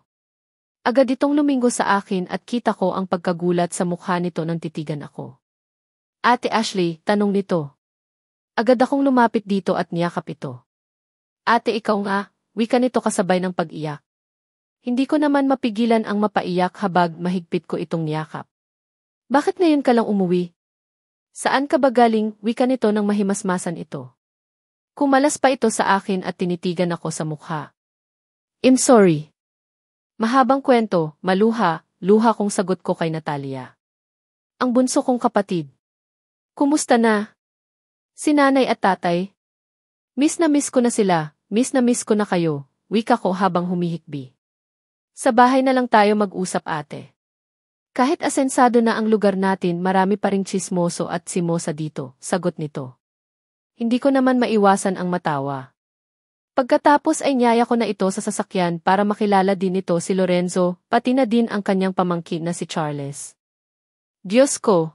Agad itong lumingo sa akin at kita ko ang pagkagulat sa mukha nito nang titigan ako. Ate Ashley, tanong nito. Agad akong lumapit dito at niyakap ito. Ate, ikaw nga, wika nito kasabay ng pag-iyak. Hindi ko naman mapigilan ang mapaiyak habang mahigpit ko itong niyakap. Bakit ngayon ka lang umuwi? Saan ka ba galing? Wika nito nang mahimasmasan ito. Kumalas pa ito sa akin at tinitigan ako sa mukha. I'm sorry. Mahabang kwento, luha kong sagot ko kay Natalia. Ang bunso kong kapatid. Kumusta na? Si nanay at tatay? Miss ko na sila, miss ko na kayo, wika ko habang humihikbi. Sa bahay na lang tayo mag-usap, ate. Kahit asensado na ang lugar natin, marami pa ring tsismoso at simosa dito, sagot nito. Hindi ko naman maiwasan ang matawa. Pagkatapos ay niyaya ko na ito sa sasakyan para makilala din nito si Lorenzo, pati na din ang kanyang pamangkin na si Charles. Diyos ko!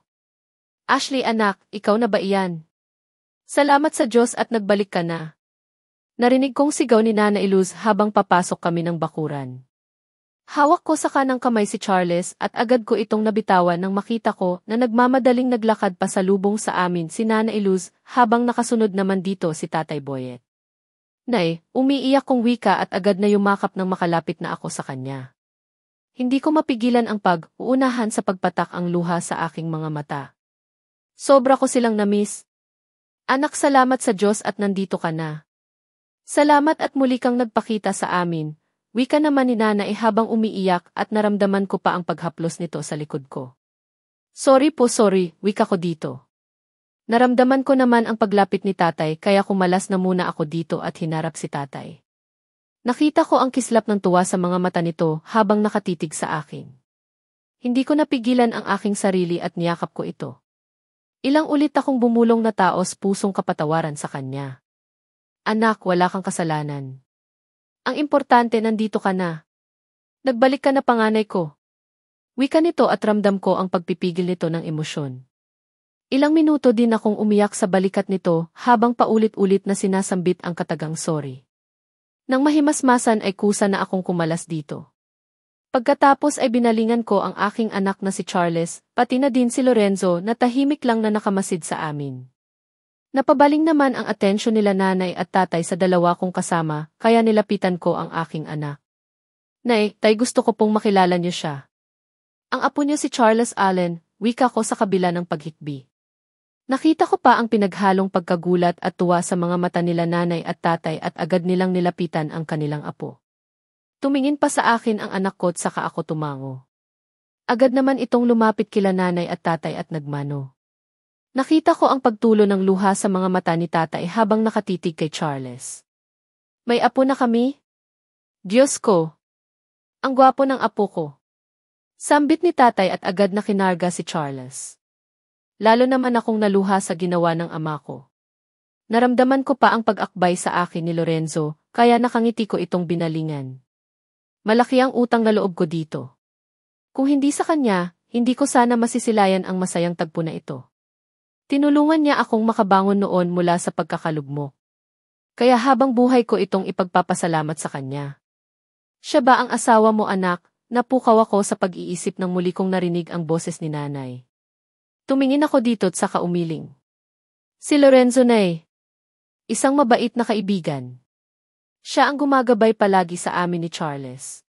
Ashley anak, ikaw na ba iyan? Salamat sa Diyos at nagbalik ka na. Narinig kong sigaw ni Nana Iluz habang papasok kami ng bakuran. Hawak ko sa kanang kamay si Charles at agad ko itong nabitawan nang makita ko na nagmamadaling naglakad pasalubong sa amin si Nana Iluz habang nakasunod naman dito si Tatay Boyet. Nay, umiiyak kong wika at agad na yumakap nang makalapit na ako sa kanya. Hindi ko mapigilan ang pag-uunahan sa pagpatak ang luha sa aking mga mata. Sobra ko silang namiss. Anak, salamat sa Diyos at nandito ka na. Salamat at muli kang nagpakita sa amin. Wika naman ni Nana habang umiiyak at naramdaman ko pa ang paghaplos nito sa likod ko. Sorry, wika ko dito. Naramdaman ko naman ang paglapit ni tatay kaya kumalas na muna ako dito at hinarap si tatay. Nakita ko ang kislap ng tuwa sa mga mata nito habang nakatitig sa akin. Hindi ko napigilan ang aking sarili at niyakap ko ito. Ilang ulit akong bumulong na taos pusong kapatawaran sa kanya. Anak, wala kang kasalanan. Ang importante, nandito ka na. Nagbalik ka na, panganay ko. Wika nito at ramdam ko ang pagpipigil nito ng emosyon. Ilang minuto din akong umiyak sa balikat nito habang paulit-ulit na sinasambit ang katagang sorry. Nang mahimasmasan ay kusa na akong kumalas dito. Pagkatapos ay binalingan ko ang aking anak na si Charles, pati na din si Lorenzo na tahimik lang na nakamasid sa amin. Napabaling naman ang atensyon nila nanay at tatay sa dalawa kong kasama, kaya nilapitan ko ang aking anak. Nay, tay, gusto ko pong makilala niyo siya. Ang apo niyo si Charles Allen, wika ko sa kabila ng paghikbi. Nakita ko pa ang pinaghalong pagkagulat at tuwa sa mga mata nila nanay at tatay at agad nilang nilapitan ang kanilang apo. Tumingin pa sa akin ang anak ko at saka ako tumango. Agad naman itong lumapit kila nanay at tatay at nagmano. Nakita ko ang pagtulo ng luha sa mga mata ni tatay habang nakatitig kay Charles. May apo na kami? Diyos ko! Ang gwapo ng apo ko. Sambit ni tatay at agad na kinarga si Charles. Lalo naman akong naluha sa ginawa ng ama ko. Naramdaman ko pa ang pag-akbay sa akin ni Lorenzo, kaya nakangiti ko itong binalingan. Malaki ang utang na loob ko dito. Kung hindi sa kanya, hindi ko sana masisilayan ang masayang tagpo na ito. Tinulungan niya akong makabangon noon mula sa pagkakalugmok. Kaya habang buhay ko itong ipagpapasalamat sa kanya. Siya ba ang asawa mo, anak? Napukaw ako sa pag-iisip nang muli kong narinig ang boses ni nanay. Tumingin ako dito't saka umiling. Si Lorenzo, nay. Isang mabait na kaibigan. Siya ang gumagabay palagi sa amin ni Charles.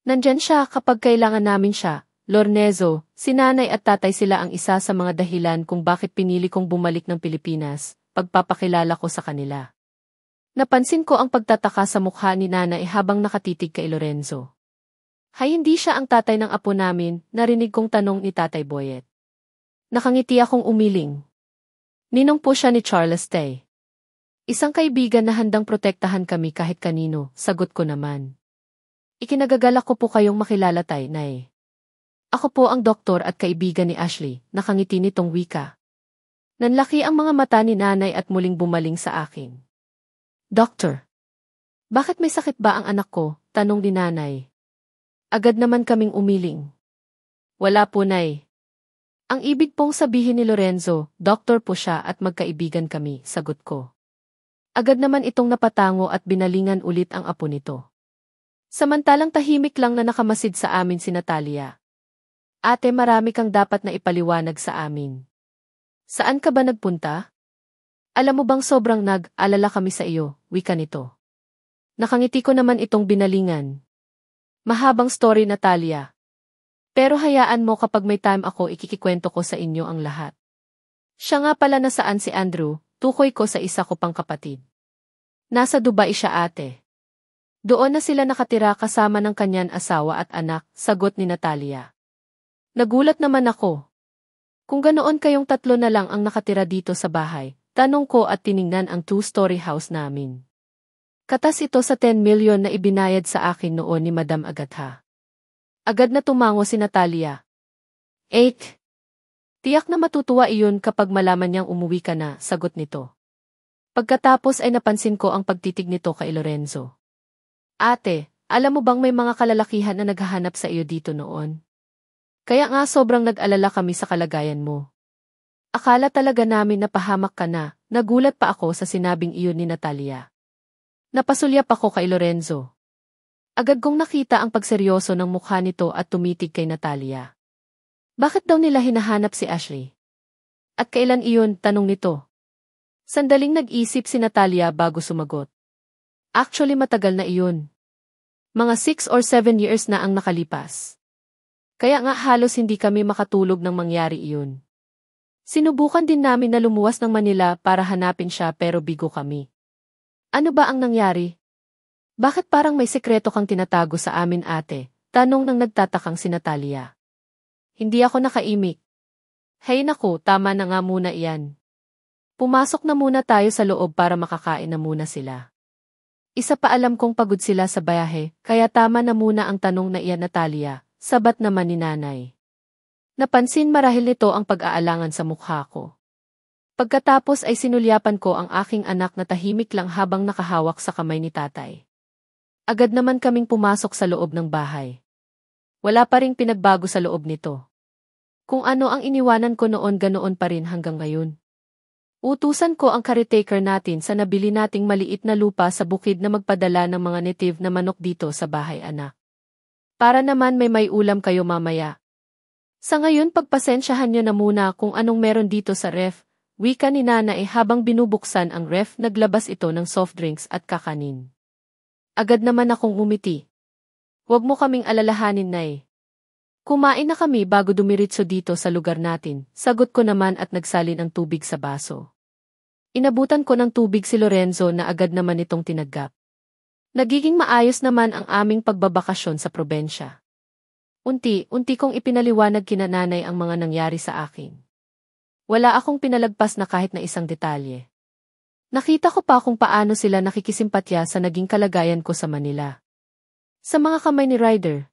Nandyan siya kapag kailangan namin siya. Lorenzo, si nanay at tatay sila ang isa sa mga dahilan kung bakit pinili kong bumalik ng Pilipinas, pagpapakilala ko sa kanila. Napansin ko ang pagtataka sa mukha ni nanay habang nakatitig kay Lorenzo. Hay, hindi siya ang tatay ng apo namin, narinig kong tanong ni Tatay Boyet. Nakangiti akong umiling. Ninong po siya ni Charles Tay. Isang kaibigan na handang protektahan kami kahit kanino, sagot ko naman. Ikinagagalak ko po kayong makilala, tay, nay. Ako po ang doktor at kaibigan ni Ashley, nakangiti nitong wika. Nanlaki ang mga mata ni nanay at muling bumaling sa akin. Doctor, bakit may sakit ba ang anak ko? Tanong ni nanay. Agad naman kaming umiling. Wala po, nay. Ang ibig pong sabihin ni Lorenzo, doktor po siya at magkaibigan kami, sagot ko. Agad naman itong napatango at binalingan ulit ang apo nito. Samantalang tahimik lang na nakamasid sa amin si Natalia. Ate, marami kang dapat na ipaliwanag sa amin. Saan ka ba nagpunta? Alam mo bang sobrang nag-alala kami sa iyo, wika nito. Nakangiti ko naman itong binalingan. Mahabang story, Natalia. Pero hayaan mo, kapag may time ako ikikikwento ko sa inyo ang lahat. Siya nga pala, nasaan si Andrew, tukoy ko sa isa ko pang kapatid. Nasa Dubai siya, ate. Doon na sila nakatira kasama ng kanyang asawa at anak, sagot ni Natalia. Nagulat naman ako. Kung ganoon kayong tatlo na lang ang nakatira dito sa bahay, tanong ko at tiningnan ang 2-story house namin. Katas ito sa 10 million na ibinayad sa akin noon ni Madam Agatha. Agad na tumango si Natalia. 8. Tiyak na matutuwa iyon kapag malaman niyang umuwi ka na, sagot nito. Pagkatapos ay napansin ko ang pagtitig nito kay Lorenzo. Ate, alam mo bang may mga kalalakihan na naghahanap sa iyo dito noon? Kaya nga sobrang nag-alala kami sa kalagayan mo. Akala talaga namin napahamak ka na, nagulat pa ako sa sinabing iyon ni Natalia. Napasulyap ako kay Lorenzo. Agad kong nakita ang pagseryoso ng mukha nito at tumitig kay Natalia. Bakit daw nila hinahanap si Ashley? At kailan iyon, tanong nito. Sandaling nag-isip si Natalia bago sumagot. Actually matagal na iyon. Mga 6 or 7 years na ang nakalipas. Kaya nga halos hindi kami makatulog nang mangyari iyon. Sinubukan din namin na lumuwas ng Manila para hanapin siya pero bigo kami. Ano ba ang nangyari? Bakit parang may sekreto kang tinatago sa amin ate? Tanong ng nagtatakang si Natalia. Hindi ako nakaimik. Hay naku, tama na nga muna iyan. Pumasok na muna tayo sa loob para makakain na muna sila. Isa pa alam kong pagod sila sa bayahe, kaya tama na muna ang tanong na iyan Natalia, sabat naman ni nanay. Napansin marahil nito ang pag-aalangan sa mukha ko. Pagkatapos ay sinulyapan ko ang aking anak na tahimik lang habang nakahawak sa kamay ni tatay. Agad naman kaming pumasok sa loob ng bahay. Wala pa ring pinagbago sa loob nito. Kung ano ang iniwanan ko noon ganoon pa rin hanggang ngayon. Utusan ko ang caretaker natin sa nabili nating maliit na lupa sa bukid na magpadala ng mga native na manok dito sa bahay anak. Para naman may ulam kayo mamaya. Sa ngayon pagpasensyahan nyo na muna kung anong meron dito sa ref, wika ni nanay habang binubuksan ang ref naglabas ito ng soft drinks at kakanin. Agad naman akong umiti. Huwag mo kaming alalahanin nay. Kumain na kami bago dumiritso dito sa lugar natin, sagot ko naman at nagsalin ang tubig sa baso. Inabutan ko ng tubig si Lorenzo na agad naman itong tinagap. Nagiging maayos naman ang aming pagbabakasyon sa probensya. Unti-unti kong ipinaliwanag kina nanay ang mga nangyari sa akin. Wala akong pinalagpas na kahit na isang detalye. Nakita ko pa kung paano sila nakikisimpatya sa naging kalagayan ko sa Manila. Sa mga kamay ni Ryder.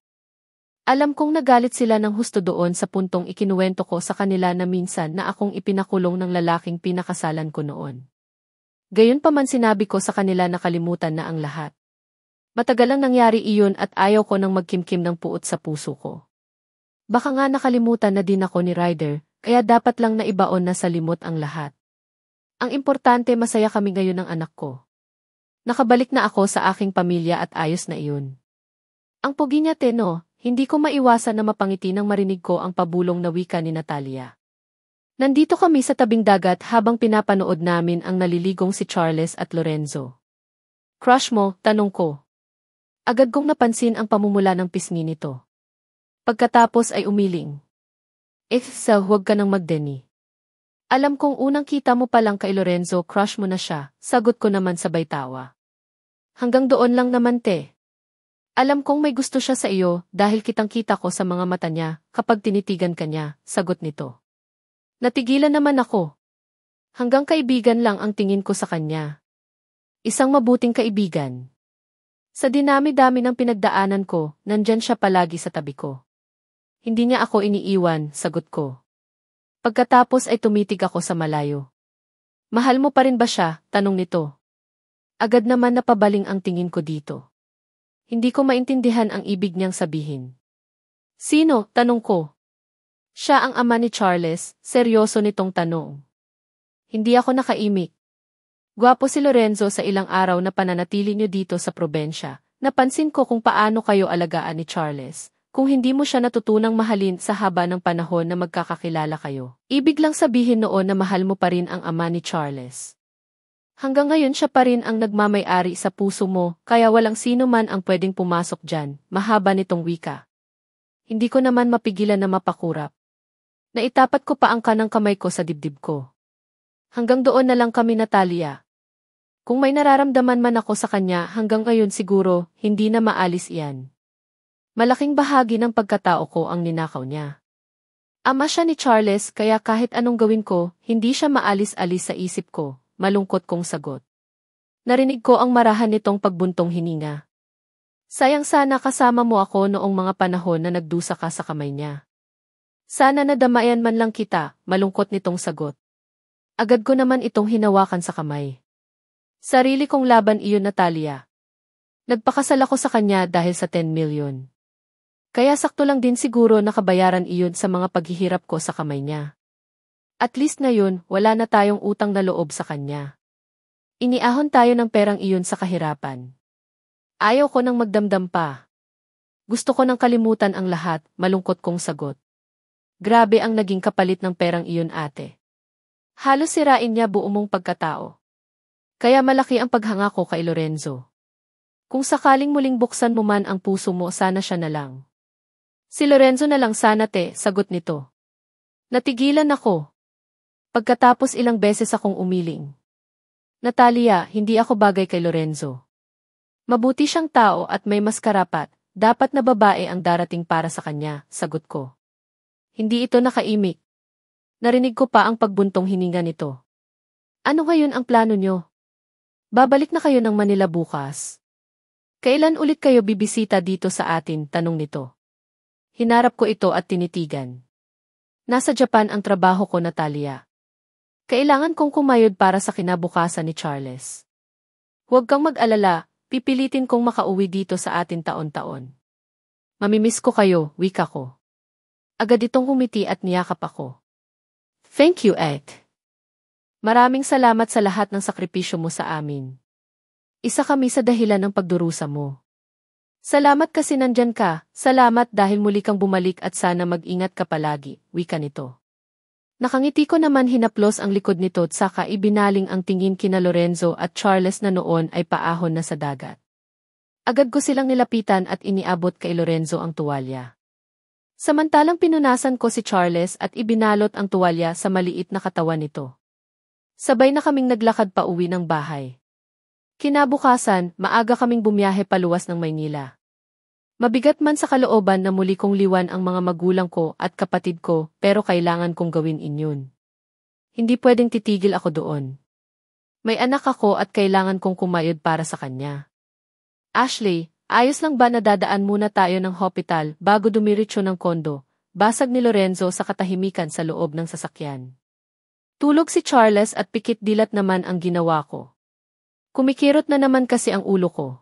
Alam kong nagalit sila ng husto doon sa puntong ikinuwento ko sa kanila na minsan na akong ipinakulong ng lalaking pinakasalan ko noon. Gayunpaman sinabi ko sa kanila na kalimutan na ang lahat. Matagal ang nangyari iyon at ayaw ko nang magkimkim ng puot sa puso ko. Baka nga nakalimutan na din ako ni Ryder, kaya dapat lang naibaon na sa limot ang lahat. Ang importante masaya kami ngayon ng anak ko. Nakabalik na ako sa aking pamilya at ayos na iyon. Ang pogi niya Teno. Hindi ko maiwasan na mapangiti nang marinig ko ang pabulong na wika ni Natalia. Nandito kami sa tabing dagat habang pinapanood namin ang naliligong si Charles at Lorenzo. Crush mo, tanong ko. Agad kong napansin ang pamumula ng pisngi nito. Pagkatapos ay umiling. Huwag ka nang magdeni. Alam kong unang kita mo pa lang kay Lorenzo, crush mo na siya, sagot ko naman sabay tawa. Hanggang doon lang naman te. Alam kong may gusto siya sa iyo dahil kitang-kita ko sa mga mata niya kapag tinitigan ka niya, sagot nito. Natigilan naman ako. Hanggang kaibigan lang ang tingin ko sa kanya. Isang mabuting kaibigan. Sa dinami-dami ng pinagdaanan ko, nandyan siya palagi sa tabi ko. Hindi niya ako iniiwan, sagot ko. Pagkatapos ay tumitig ako sa malayo. Mahal mo pa rin ba siya? Tanong nito. Agad naman napabaling ang tingin ko dito. Hindi ko maintindihan ang ibig niyang sabihin. Sino? Tanong ko. Siya ang ama ni Charles, seryoso nitong tanong. Hindi ako nakaimik. Gwapo si Lorenzo sa ilang araw na pananatili niyo dito sa probensya. Napansin ko kung paano kayo alagaan ni Charles. Kung hindi mo siya natutunang mahalin sa haba ng panahon na magkakakilala kayo. Ibig lang sabihin noon na mahal mo pa rin ang ama ni Charles. Hanggang ngayon siya pa rin ang nagmamay-ari sa puso mo, kaya walang sino man ang pwedeng pumasok dyan, mahaba nitong wika. Hindi ko naman mapigilan na mapakurap. Naitapat ko pa ang kanang kamay ko sa dibdib ko. Hanggang doon na lang kami Natalia. Kung may nararamdaman man ako sa kanya hanggang ngayon siguro, hindi na maalis iyan. Malaking bahagi ng pagkatao ko ang ninakaw niya. Ama siya ni Charles kaya kahit anong gawin ko, hindi siya maalis-alis sa isip ko. Malungkot kong sagot. Narinig ko ang marahan nitong pagbuntong hininga. Sayang sana kasama mo ako noong mga panahon na nagdusa ka sa kamay niya. Sana nadamayan man lang kita, malungkot nitong sagot. Agad ko naman itong hinawakan sa kamay. Sarili kong laban iyon Natalia. Nagpakasal ako sa kanya dahil sa 10 million. Kaya sakto lang din siguro nakabayaran iyon sa mga paghihirap ko sa kamay niya. At least ngayon, wala na tayong utang na loob sa kanya. Iniahon tayo ng perang iyon sa kahirapan. Ayaw ko nang magdamdam pa. Gusto ko nang kalimutan ang lahat, malungkot kong sagot. Grabe ang naging kapalit ng perang iyon, ate. Halos sirain niya buo mong pagkatao. Kaya malaki ang paghanga ko kay Lorenzo. Kung sakaling muling buksan mo man ang puso mo, sana siya na lang. Si Lorenzo na lang sana, te, sagot nito. Natigilan ako. Pagkatapos ilang beses akong umiling. Natalia, hindi ako bagay kay Lorenzo. Mabuti siyang tao at may mas karapat, dapat na babae ang darating para sa kanya, sagot ko. Hindi ito nakaimik. Narinig ko pa ang pagbuntong hininga nito. Ano ngayon ang plano nyo? Babalik na kayo ng Manila bukas. Kailan ulit kayo bibisita dito sa atin, tanong nito. Hinarap ko ito at tinitigan. Nasa Japan ang trabaho ko, Natalia. Kailangan kong kumayod para sa kinabukasan ni Charles. Huwag kang mag-alala, pipilitin kong makauwi dito sa atin taon-taon. Mamimiss ko kayo, wika ko. Agad itong humiti at niyakap ako. Thank you, Ed. Maraming salamat sa lahat ng sakripisyo mo sa amin. Isa kami sa dahilan ng pagdurusa mo. Salamat kasi nandyan ka, salamat dahil muli kang bumalik at sana mag-ingat ka palagi, wika nito. Nakangiti ko naman, hinaplos ang likod nito at saka ibinaling ang tingin kina Lorenzo at Charles na noon ay paahon na sa dagat. Agad ko silang nilapitan at iniabot kay Lorenzo ang tuwalya. Samantalang pinunasan ko si Charles at ibinalot ang tuwalya sa maliit na katawan nito. Sabay na kaming naglakad pa uwi ng bahay. Kinabukasan, maaga kaming bumiyahe paluwas ng Maynila. Mabigat man sa kalooban na muli kong liwan ang mga magulang ko at kapatid ko, pero kailangan kong gawin iyon. Hindi pwedeng titigil ako doon. May anak ako at kailangan kong kumayod para sa kanya. Ashley, ayos lang ba na dadaan muna tayo ng hospital bago dumiretso ng kondo? Basag ni Lorenzo sa katahimikan sa loob ng sasakyan. Tulog si Charles at pikit dilat naman ang ginawa ko. Kumikirot na naman kasi ang ulo ko.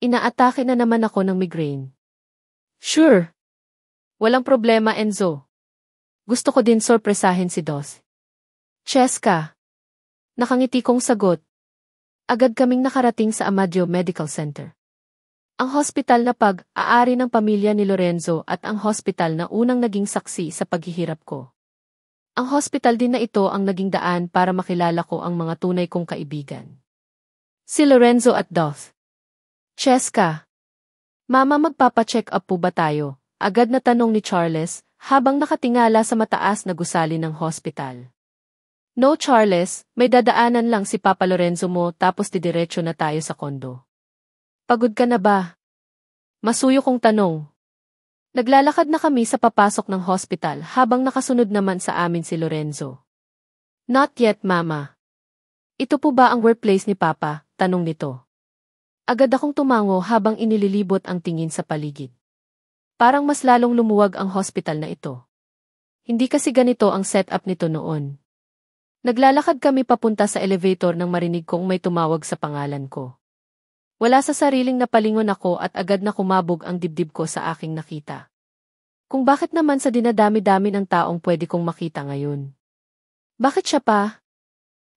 Inaatake na naman ako ng migraine. Sure. Walang problema, Enzo. Gusto ko din sorpresahin si Dos. Cheska. Nakangiti kong sagot. Agad kaming nakarating sa Amadeo Medical Center. Ang hospital na pag-aari ng pamilya ni Lorenzo at ang hospital na unang naging saksi sa paghihirap ko. Ang hospital din na ito ang naging daan para makilala ko ang mga tunay kong kaibigan. Si Lorenzo at Dos. Cheska. Mama, magpapa-check up po ba tayo? Agad na tanong ni Charles, habang nakatingala sa mataas na gusali ng hospital. No, Charles, may dadaanan lang si Papa Lorenzo mo tapos didiretso na tayo sa kondo. Pagod ka na ba? Masuyo kong tanong. Naglalakad na kami sa papasok ng hospital habang nakasunod naman sa amin si Lorenzo. Not yet, Mama. Ito po ba ang workplace ni Papa? Tanong nito. Agad akong tumango habang inililibot ang tingin sa paligid. Parang mas lalong lumuwag ang hospital na ito. Hindi kasi ganito ang setup nito noon. Naglalakad kami papunta sa elevator nang marinig kong may tumawag sa pangalan ko. Wala sa sariling napalingon ako at agad na kumabog ang dibdib ko sa aking nakita. Kung bakit naman sa dinadami-dami ng taong pwede kong makita ngayon. Bakit siya pa?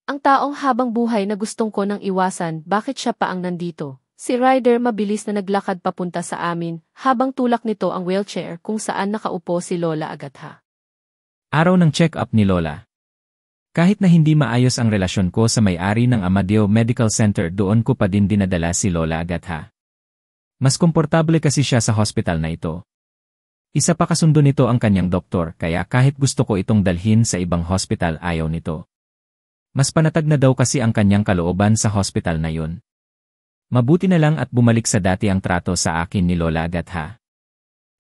Ang taong habang buhay na gustong ko nang iwasan, bakit siya pa ang nandito? Si Ryder mabilis na naglakad papunta sa amin, habang tulak nito ang wheelchair kung saan nakaupo si Lola Agatha. Araw ng check-up ni Lola. Kahit na hindi maayos ang relasyon ko sa may-ari ng Amadeo Medical Center, doon ko pa din dinadala si Lola Agatha. Mas komportable kasi siya sa hospital na ito. Isa pa kasundo nito ang kanyang doktor, kaya kahit gusto ko itong dalhin sa ibang hospital, ayaw nito. Mas panatag na daw kasi ang kanyang kalooban sa hospital na yun. Mabuti na lang at bumalik sa dati ang trato sa akin ni Lola Agatha.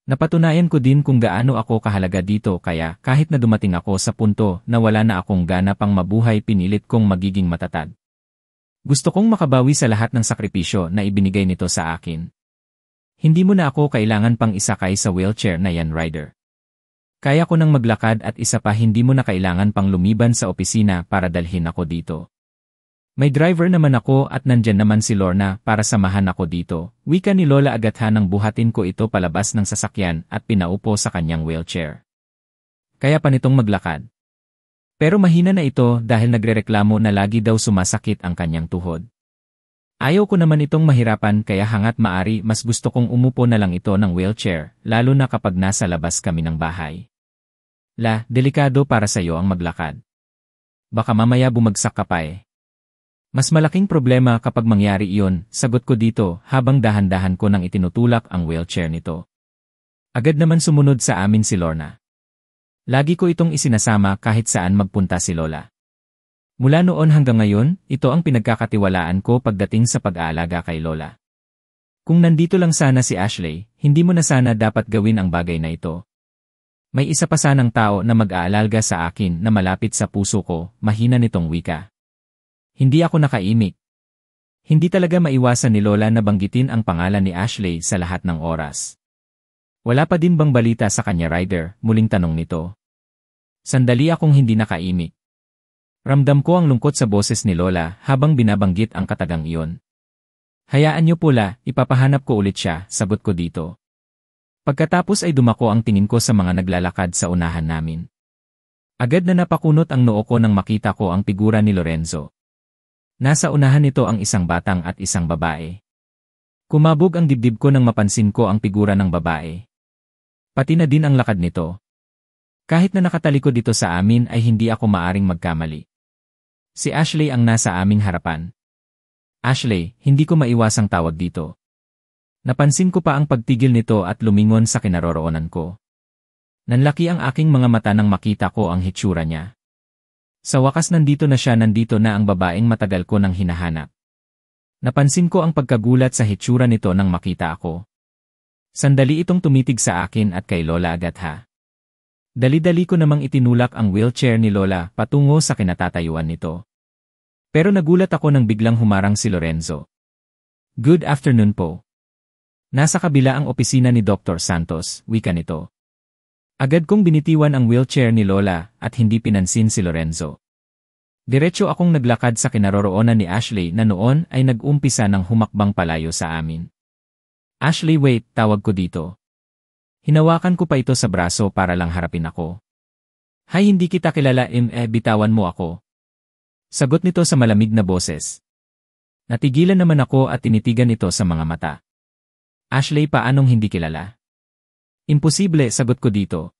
Napatunayan ko din kung gaano ako kahalaga dito, kaya kahit na dumating ako sa punto na wala na akong gana pang mabuhay, pinilit kong magiging matatag. Gusto kong makabawi sa lahat ng sakripisyo na ibinigay nito sa akin. Hindi mo na ako kailangan pang isakay sa wheelchair na yan, Ryder. Kaya ko nang maglakad at isa pa, hindi mo na kailangan pang lumiban sa opisina para dalhin ako dito. May driver naman ako at nandyan naman si Lorna para samahan ako dito. Wika ni Lola Agatha nang buhatin ko ito palabas ng sasakyan at pinaupo sa kanyang wheelchair. Kaya pa nitong maglakad. Pero mahina na ito dahil nagrereklamo na lagi daw sumasakit ang kanyang tuhod. Ayaw ko naman itong mahirapan kaya hangat maari mas gusto kong umupo na lang ito ng wheelchair, lalo na kapag nasa labas kami ng bahay. Delikado para sa'yo ang maglakad. Baka mamaya bumagsak ka pa eh. Mas malaking problema kapag mangyari iyon, sagot ko dito habang dahan-dahan ko nang itinutulak ang wheelchair nito. Agad naman sumunod sa amin si Lorna. Lagi ko itong isinasama kahit saan magpunta si Lola. Mula noon hanggang ngayon, ito ang pinagkakatiwalaan ko pagdating sa pag-aalaga kay Lola. Kung nandito lang sana si Ashley, hindi mo na sana dapat gawin ang bagay na ito. May isa pa sanang tao na mag-aalalga sa akin na malapit sa puso ko, mahina nitong wika. Hindi ako nakaimik. Hindi talaga maiwasan ni Lola na banggitin ang pangalan ni Ashley sa lahat ng oras. Wala pa din bang balita sa kanya, Ryder? Muling tanong nito. Sandali akong hindi nakaimik. Ramdam ko ang lungkot sa boses ni Lola habang binabanggit ang katagang iyon. Hayaan niyo pula, ipapahanap ko ulit siya, sagot ko dito. Pagkatapos ay dumako ang tingin ko sa mga naglalakad sa unahan namin. Agad na napakunot ang noo ko nang makita ko ang figura ni Lorenzo. Nasa unahan nito ang isang batang at isang babae. Kumabog ang dibdib ko nang mapansin ko ang figura ng babae. Pati na din ang lakad nito. Kahit na nakatalikod dito sa amin ay hindi ako maaring magkamali. Si Ashley ang nasa aming harapan. Ashley, hindi ko maiwasang tawag dito. Napansin ko pa ang pagtigil nito at lumingon sa kinaroroonan ko. Nanlaki ang aking mga mata nang makita ko ang hitsura niya. Sa wakas nandito na ang babaeng matagal ko nang hinahanap. Napansin ko ang pagkagulat sa hitsura nito nang makita ako. Sandali itong tumitig sa akin at kay Lola agad ha. Dali-dali ko namang itinulak ang wheelchair ni Lola patungo sa kinatatayuan nito. Pero nagulat ako nang biglang humarang si Lorenzo. Good afternoon po. Nasa kabila ang opisina ni Dr. Santos, wika nito. Agad kong binitiwan ang wheelchair ni Lola at hindi pinansin si Lorenzo. Diretso akong naglakad sa kinaroroonan ni Ashley na noon ay nag-umpisa ng humakbang palayo sa amin. Ashley, wait, tawag ko dito. Hinawakan ko pa ito sa braso para lang harapin ako. Hay, hindi kita kilala, bitawan mo ako. Sagot nito sa malamig na boses. Natigilan naman ako at tinitigan ito sa mga mata. Ashley, paanong hindi kilala? Imposible, sagot ko dito.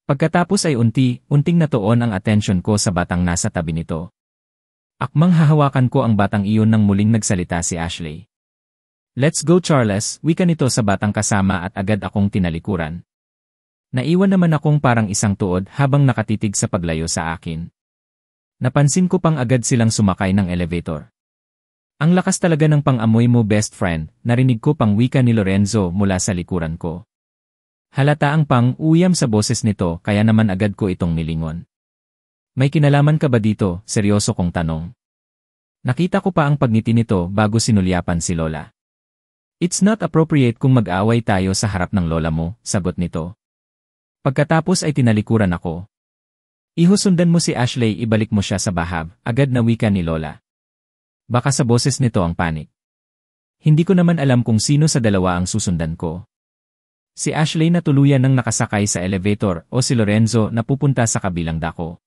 Pagkatapos ay unting natuon ang atensyon ko sa batang nasa tabi nito. Akmang hahawakan ko ang batang iyon nang muling nagsalita si Ashley. Let's go Charles, wika nito sa batang kasama at agad akong tinalikuran. Naiwan naman akong parang isang tuod habang nakatitig sa paglayo sa akin. Napansin ko pang agad silang sumakay ng elevator. Ang lakas talaga ng pang-amoy mo best friend, narinig ko pang wika ni Lorenzo mula sa likuran ko. Halata ang pang-uyam sa boses nito kaya naman agad ko itong nilingon. May kinalaman ka ba dito? Seryoso kong tanong. Nakita ko pa ang pagngiti nito bago sinulyapan si Lola. It's not appropriate kung mag-away tayo sa harap ng lola mo, sagot nito. Pagkatapos ay tinalikuran ako. Ihusundan mo si Ashley, ibalik mo siya sa bahab, agad na wika ni Lola. Baka sa boses nito ang panik. Hindi ko naman alam kung sino sa dalawa ang susundan ko. Si Ashley na tuluyan nang nakasakay sa elevator o si Lorenzo na pupunta sa kabilang dako.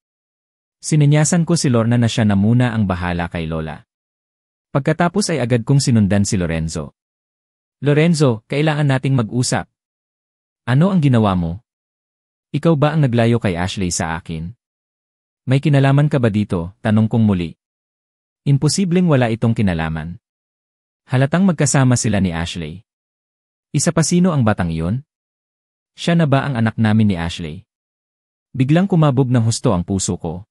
Sinenyasan ko si Lorna na siya na muna ang bahala kay Lola. Pagkatapos ay agad kong sinundan si Lorenzo. Lorenzo, kailangan nating mag-usap. Ano ang ginawa mo? Ikaw ba ang naglayo kay Ashley sa akin? May kinalaman ka ba dito? Tanong kong muli. Imposibleng wala itong kinalaman. Halatang magkasama sila ni Ashley. Isa pa, sino ang batang iyon? Siya na ba ang anak namin ni Ashley? Biglang kumabog ng husto ang puso ko.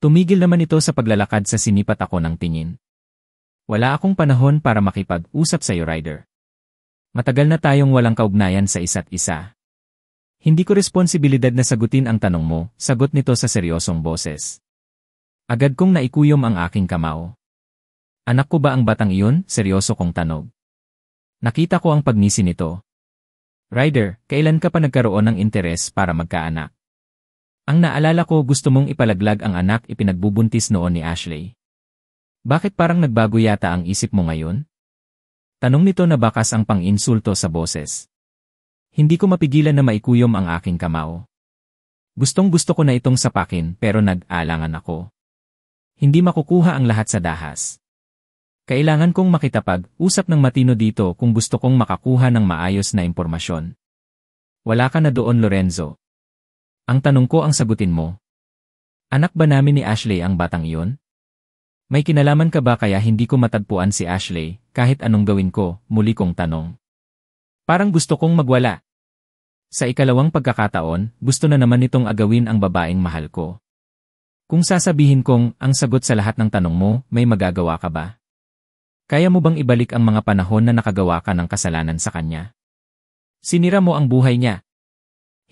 Tumigil naman ito sa paglalakad sa sinipat ako ng tingin. Wala akong panahon para makipag-usap sa iyo, Ryder. Matagal na tayong walang kaugnayan sa isa't isa. Hindi ko responsibilidad na sagutin ang tanong mo, sagot nito sa seryosong boses. Agad kong naikuyom ang aking kamao. Anak ko ba ang batang iyon? Seryoso kong tanong. Nakita ko ang pagngisi nito. Ryder, kailan ka pa nagkaroon ng interes para magkaanak? Ang naalala ko, gusto mong ipalaglag ang anak ipinagbubuntis noon ni Ashley. Bakit parang nagbago yata ang isip mo ngayon? Tanong nito na bakas ang pang-insulto sa boses. Hindi ko mapigilan na maikuyom ang aking kamao. Gustong-gusto ko na itong sapakin pero nag-alangan ako. Hindi makukuha ang lahat sa dahas. Kailangan kong makitapag-usap ng matino dito kung gusto kong makakuha ng maayos na impormasyon. Wala ka na doon, Lorenzo. Ang tanong ko ang sagutin mo. Anak ba namin ni Ashley ang batang iyon? May kinalaman ka ba kaya hindi ko matagpuan si Ashley, kahit anong gawin ko, muli kong tanong. Parang gusto kong magwala. Sa ikalawang pagkakataon, gusto na naman nitong agawin ang babaeng mahal ko. Kung sasabihin kong, ang sagot sa lahat ng tanong mo, may magagawa ka ba? Kaya mo bang ibalik ang mga panahon na nakagawa ka ng kasalanan sa kanya? Sinira mo ang buhay niya.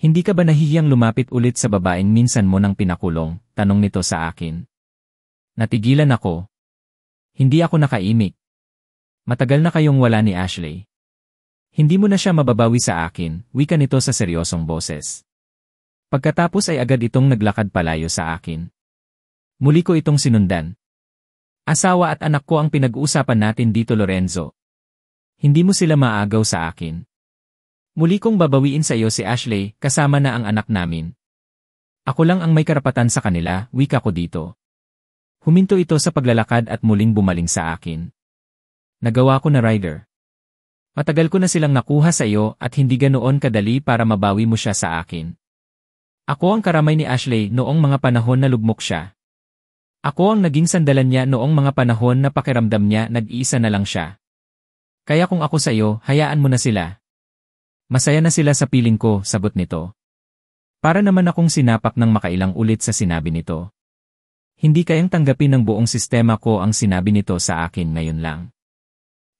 Hindi ka ba nahihiyang lumapit ulit sa babaeng minsan mo nang pinakulong? Tanong nito sa akin. Natigilan ako. Hindi ako nakaimik. Matagal na kayong wala ni Ashley. Hindi mo na siya mababawi sa akin, wika nito sa seryosong boses. Pagkatapos ay agad itong naglakad palayo sa akin. Muli ko itong sinundan. Asawa at anak ko ang pinag-uusapan natin dito, Lorenzo. Hindi mo sila maagaw sa akin. Muli kong babawiin sa iyo si Ashley, kasama na ang anak namin. Ako lang ang may karapatan sa kanila, wika ko dito. Huminto ito sa paglalakad at muling bumaling sa akin. Nagawa ko na, Ryder. Matagal ko na silang nakuha sa iyo at hindi ganoon kadali para mabawi mo siya sa akin. Ako ang karamay ni Ashley noong mga panahon na lugmok siya. Ako ang naging sandalan niya noong mga panahon na pakiramdam niya nag-iisa na lang siya. Kaya kung ako sa iyo, hayaan mo na sila. Masaya na sila sa piling ko, sagot nito. Para naman akong sinapak ng makailang ulit sa sinabi nito. Hindi kayang tanggapin ng buong sistema ko ang sinabi nito sa akin ngayon lang.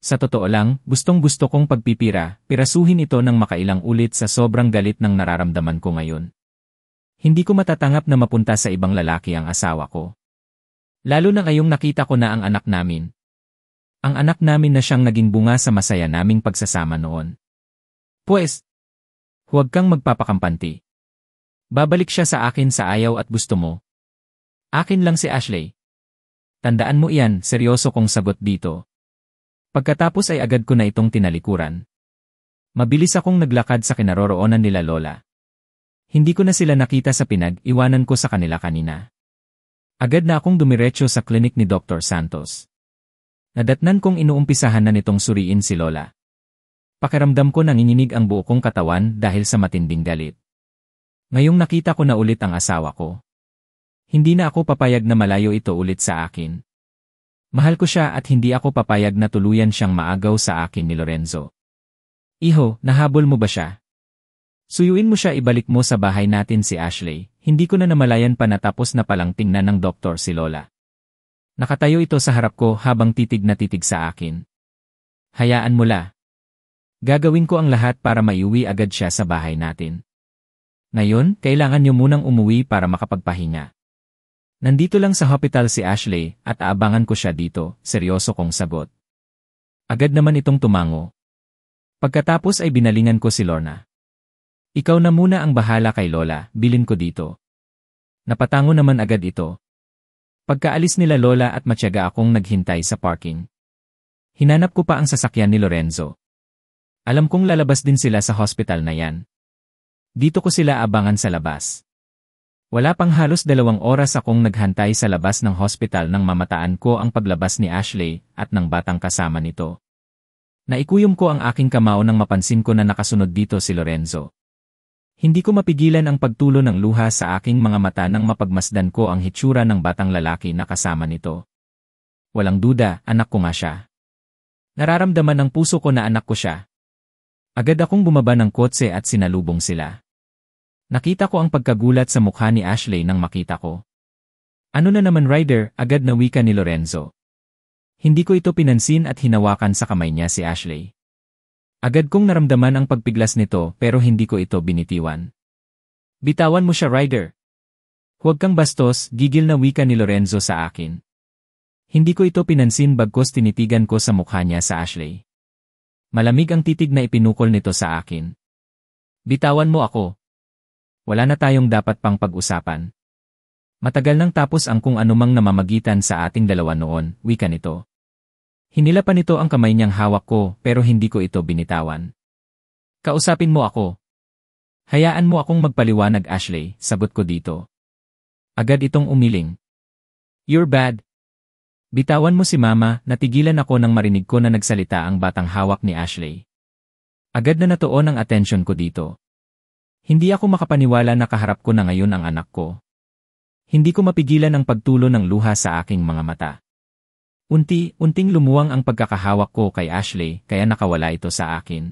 Sa totoo lang, gustong-gusto kong pirasuhin ito ng makailang ulit sa sobrang galit ng nararamdaman ko ngayon. Hindi ko matatanggap na mapunta sa ibang lalaki ang asawa ko. Lalo na ngayong nakita ko na ang anak namin. Ang anak namin na siyang naging bunga sa masaya naming pagsasama noon. Pues, huwag kang magpapakampanti. Babalik siya sa akin sa ayaw at gusto mo. Akin lang si Ashley. Tandaan mo iyan, seryoso kong sagot dito. Pagkatapos ay agad ko na itong tinalikuran. Mabilis akong naglakad sa kinaroroonan nila Lola. Hindi ko na sila nakita sa pinag-iwanan ko sa kanila kanina. Agad na akong dumiretso sa klinik ni Dr. Santos. Nadatnan kong inuumpisahan na nitong suriin si Lola. Pakiramdam ko nanginginig ang buo kong katawan dahil sa matinding galit. Ngayong nakita ko na ulit ang asawa ko. Hindi na ako papayag na malayo ito ulit sa akin. Mahal ko siya at hindi ako papayag na tuluyan siyang maagaw sa akin ni Lorenzo. Iho, nahabol mo ba siya? Suyuin mo siya, ibalik mo sa bahay natin si Ashley. Hindi ko na namalayan pa natapos na palang tingnan ng doktor si Lola. Nakatayo ito sa harap ko habang titig na titig sa akin. Hayaan mo la. Gagawin ko ang lahat para maiuwi agad siya sa bahay natin. Ngayon, kailangan niyo munang umuwi para makapagpahinga. Nandito lang sa hospital si Ashley at aabangan ko siya dito, seryoso kong sagot. Agad naman itong tumango. Pagkatapos ay binalingan ko si Lorna. Ikaw na muna ang bahala kay Lola, bilin ko dito. Napatango naman agad ito. Pagkaalis nila Lola at matyaga akong naghintay sa parking. Hinanap ko pa ang sasakyan ni Lorenzo. Alam kong lalabas din sila sa hospital na yan. Dito ko sila abangan sa labas. Wala pang halos 2 oras akong naghantay sa labas ng hospital nang mamataan ko ang paglabas ni Ashley at ng batang kasama nito. Naikuyom ko ang aking kamao nang mapansin ko na nakasunod dito si Lorenzo. Hindi ko mapigilan ang pagtulo ng luha sa aking mga mata nang mapagmasdan ko ang hitsura ng batang lalaki na kasama nito. Walang duda, anak ko nga siya. Nararamdaman ng puso ko na anak ko siya. Agad akong bumaba ng kotse at sinalubong sila. Nakita ko ang pagkagulat sa mukha ni Ashley nang makita ko. Ano na naman, Ryder, agad na wika ni Lorenzo. Hindi ko ito pinansin at hinawakan sa kamay niya si Ashley. Agad kong naramdaman ang pagpiglas nito pero hindi ko ito binitiwan. Bitawan mo siya, Ryder. Huwag kang bastos, gigil na wika ni Lorenzo sa akin. Hindi ko ito pinansin bagkos tinitigan ko sa mukha niya sa Ashley. Malamig ang titig na ipinukol nito sa akin. Bitawan mo ako. Wala na tayong dapat pang pag-usapan. Matagal nang tapos ang kung anumang namamagitan sa ating dalawa noon, wika nito. Hinila pa nito ang kamay niyang hawak ko pero hindi ko ito binitawan. Kausapin mo ako. Hayaan mo akong magpaliwanag, Ashley, sagot ko dito. Agad itong umiling. You're bad. Bitawan mo si Mama, natigilan ako nang marinig ko na nagsalita ang batang hawak ni Ashley. Agad na natuon ang atensyon ko dito. Hindi ako makapaniwala na kaharap ko na ngayon ang anak ko. Hindi ko mapigilan ang pagtulo ng luha sa aking mga mata. Unti-unting lumuwang ang pagkakahawak ko kay Ashley kaya nakawala ito sa akin.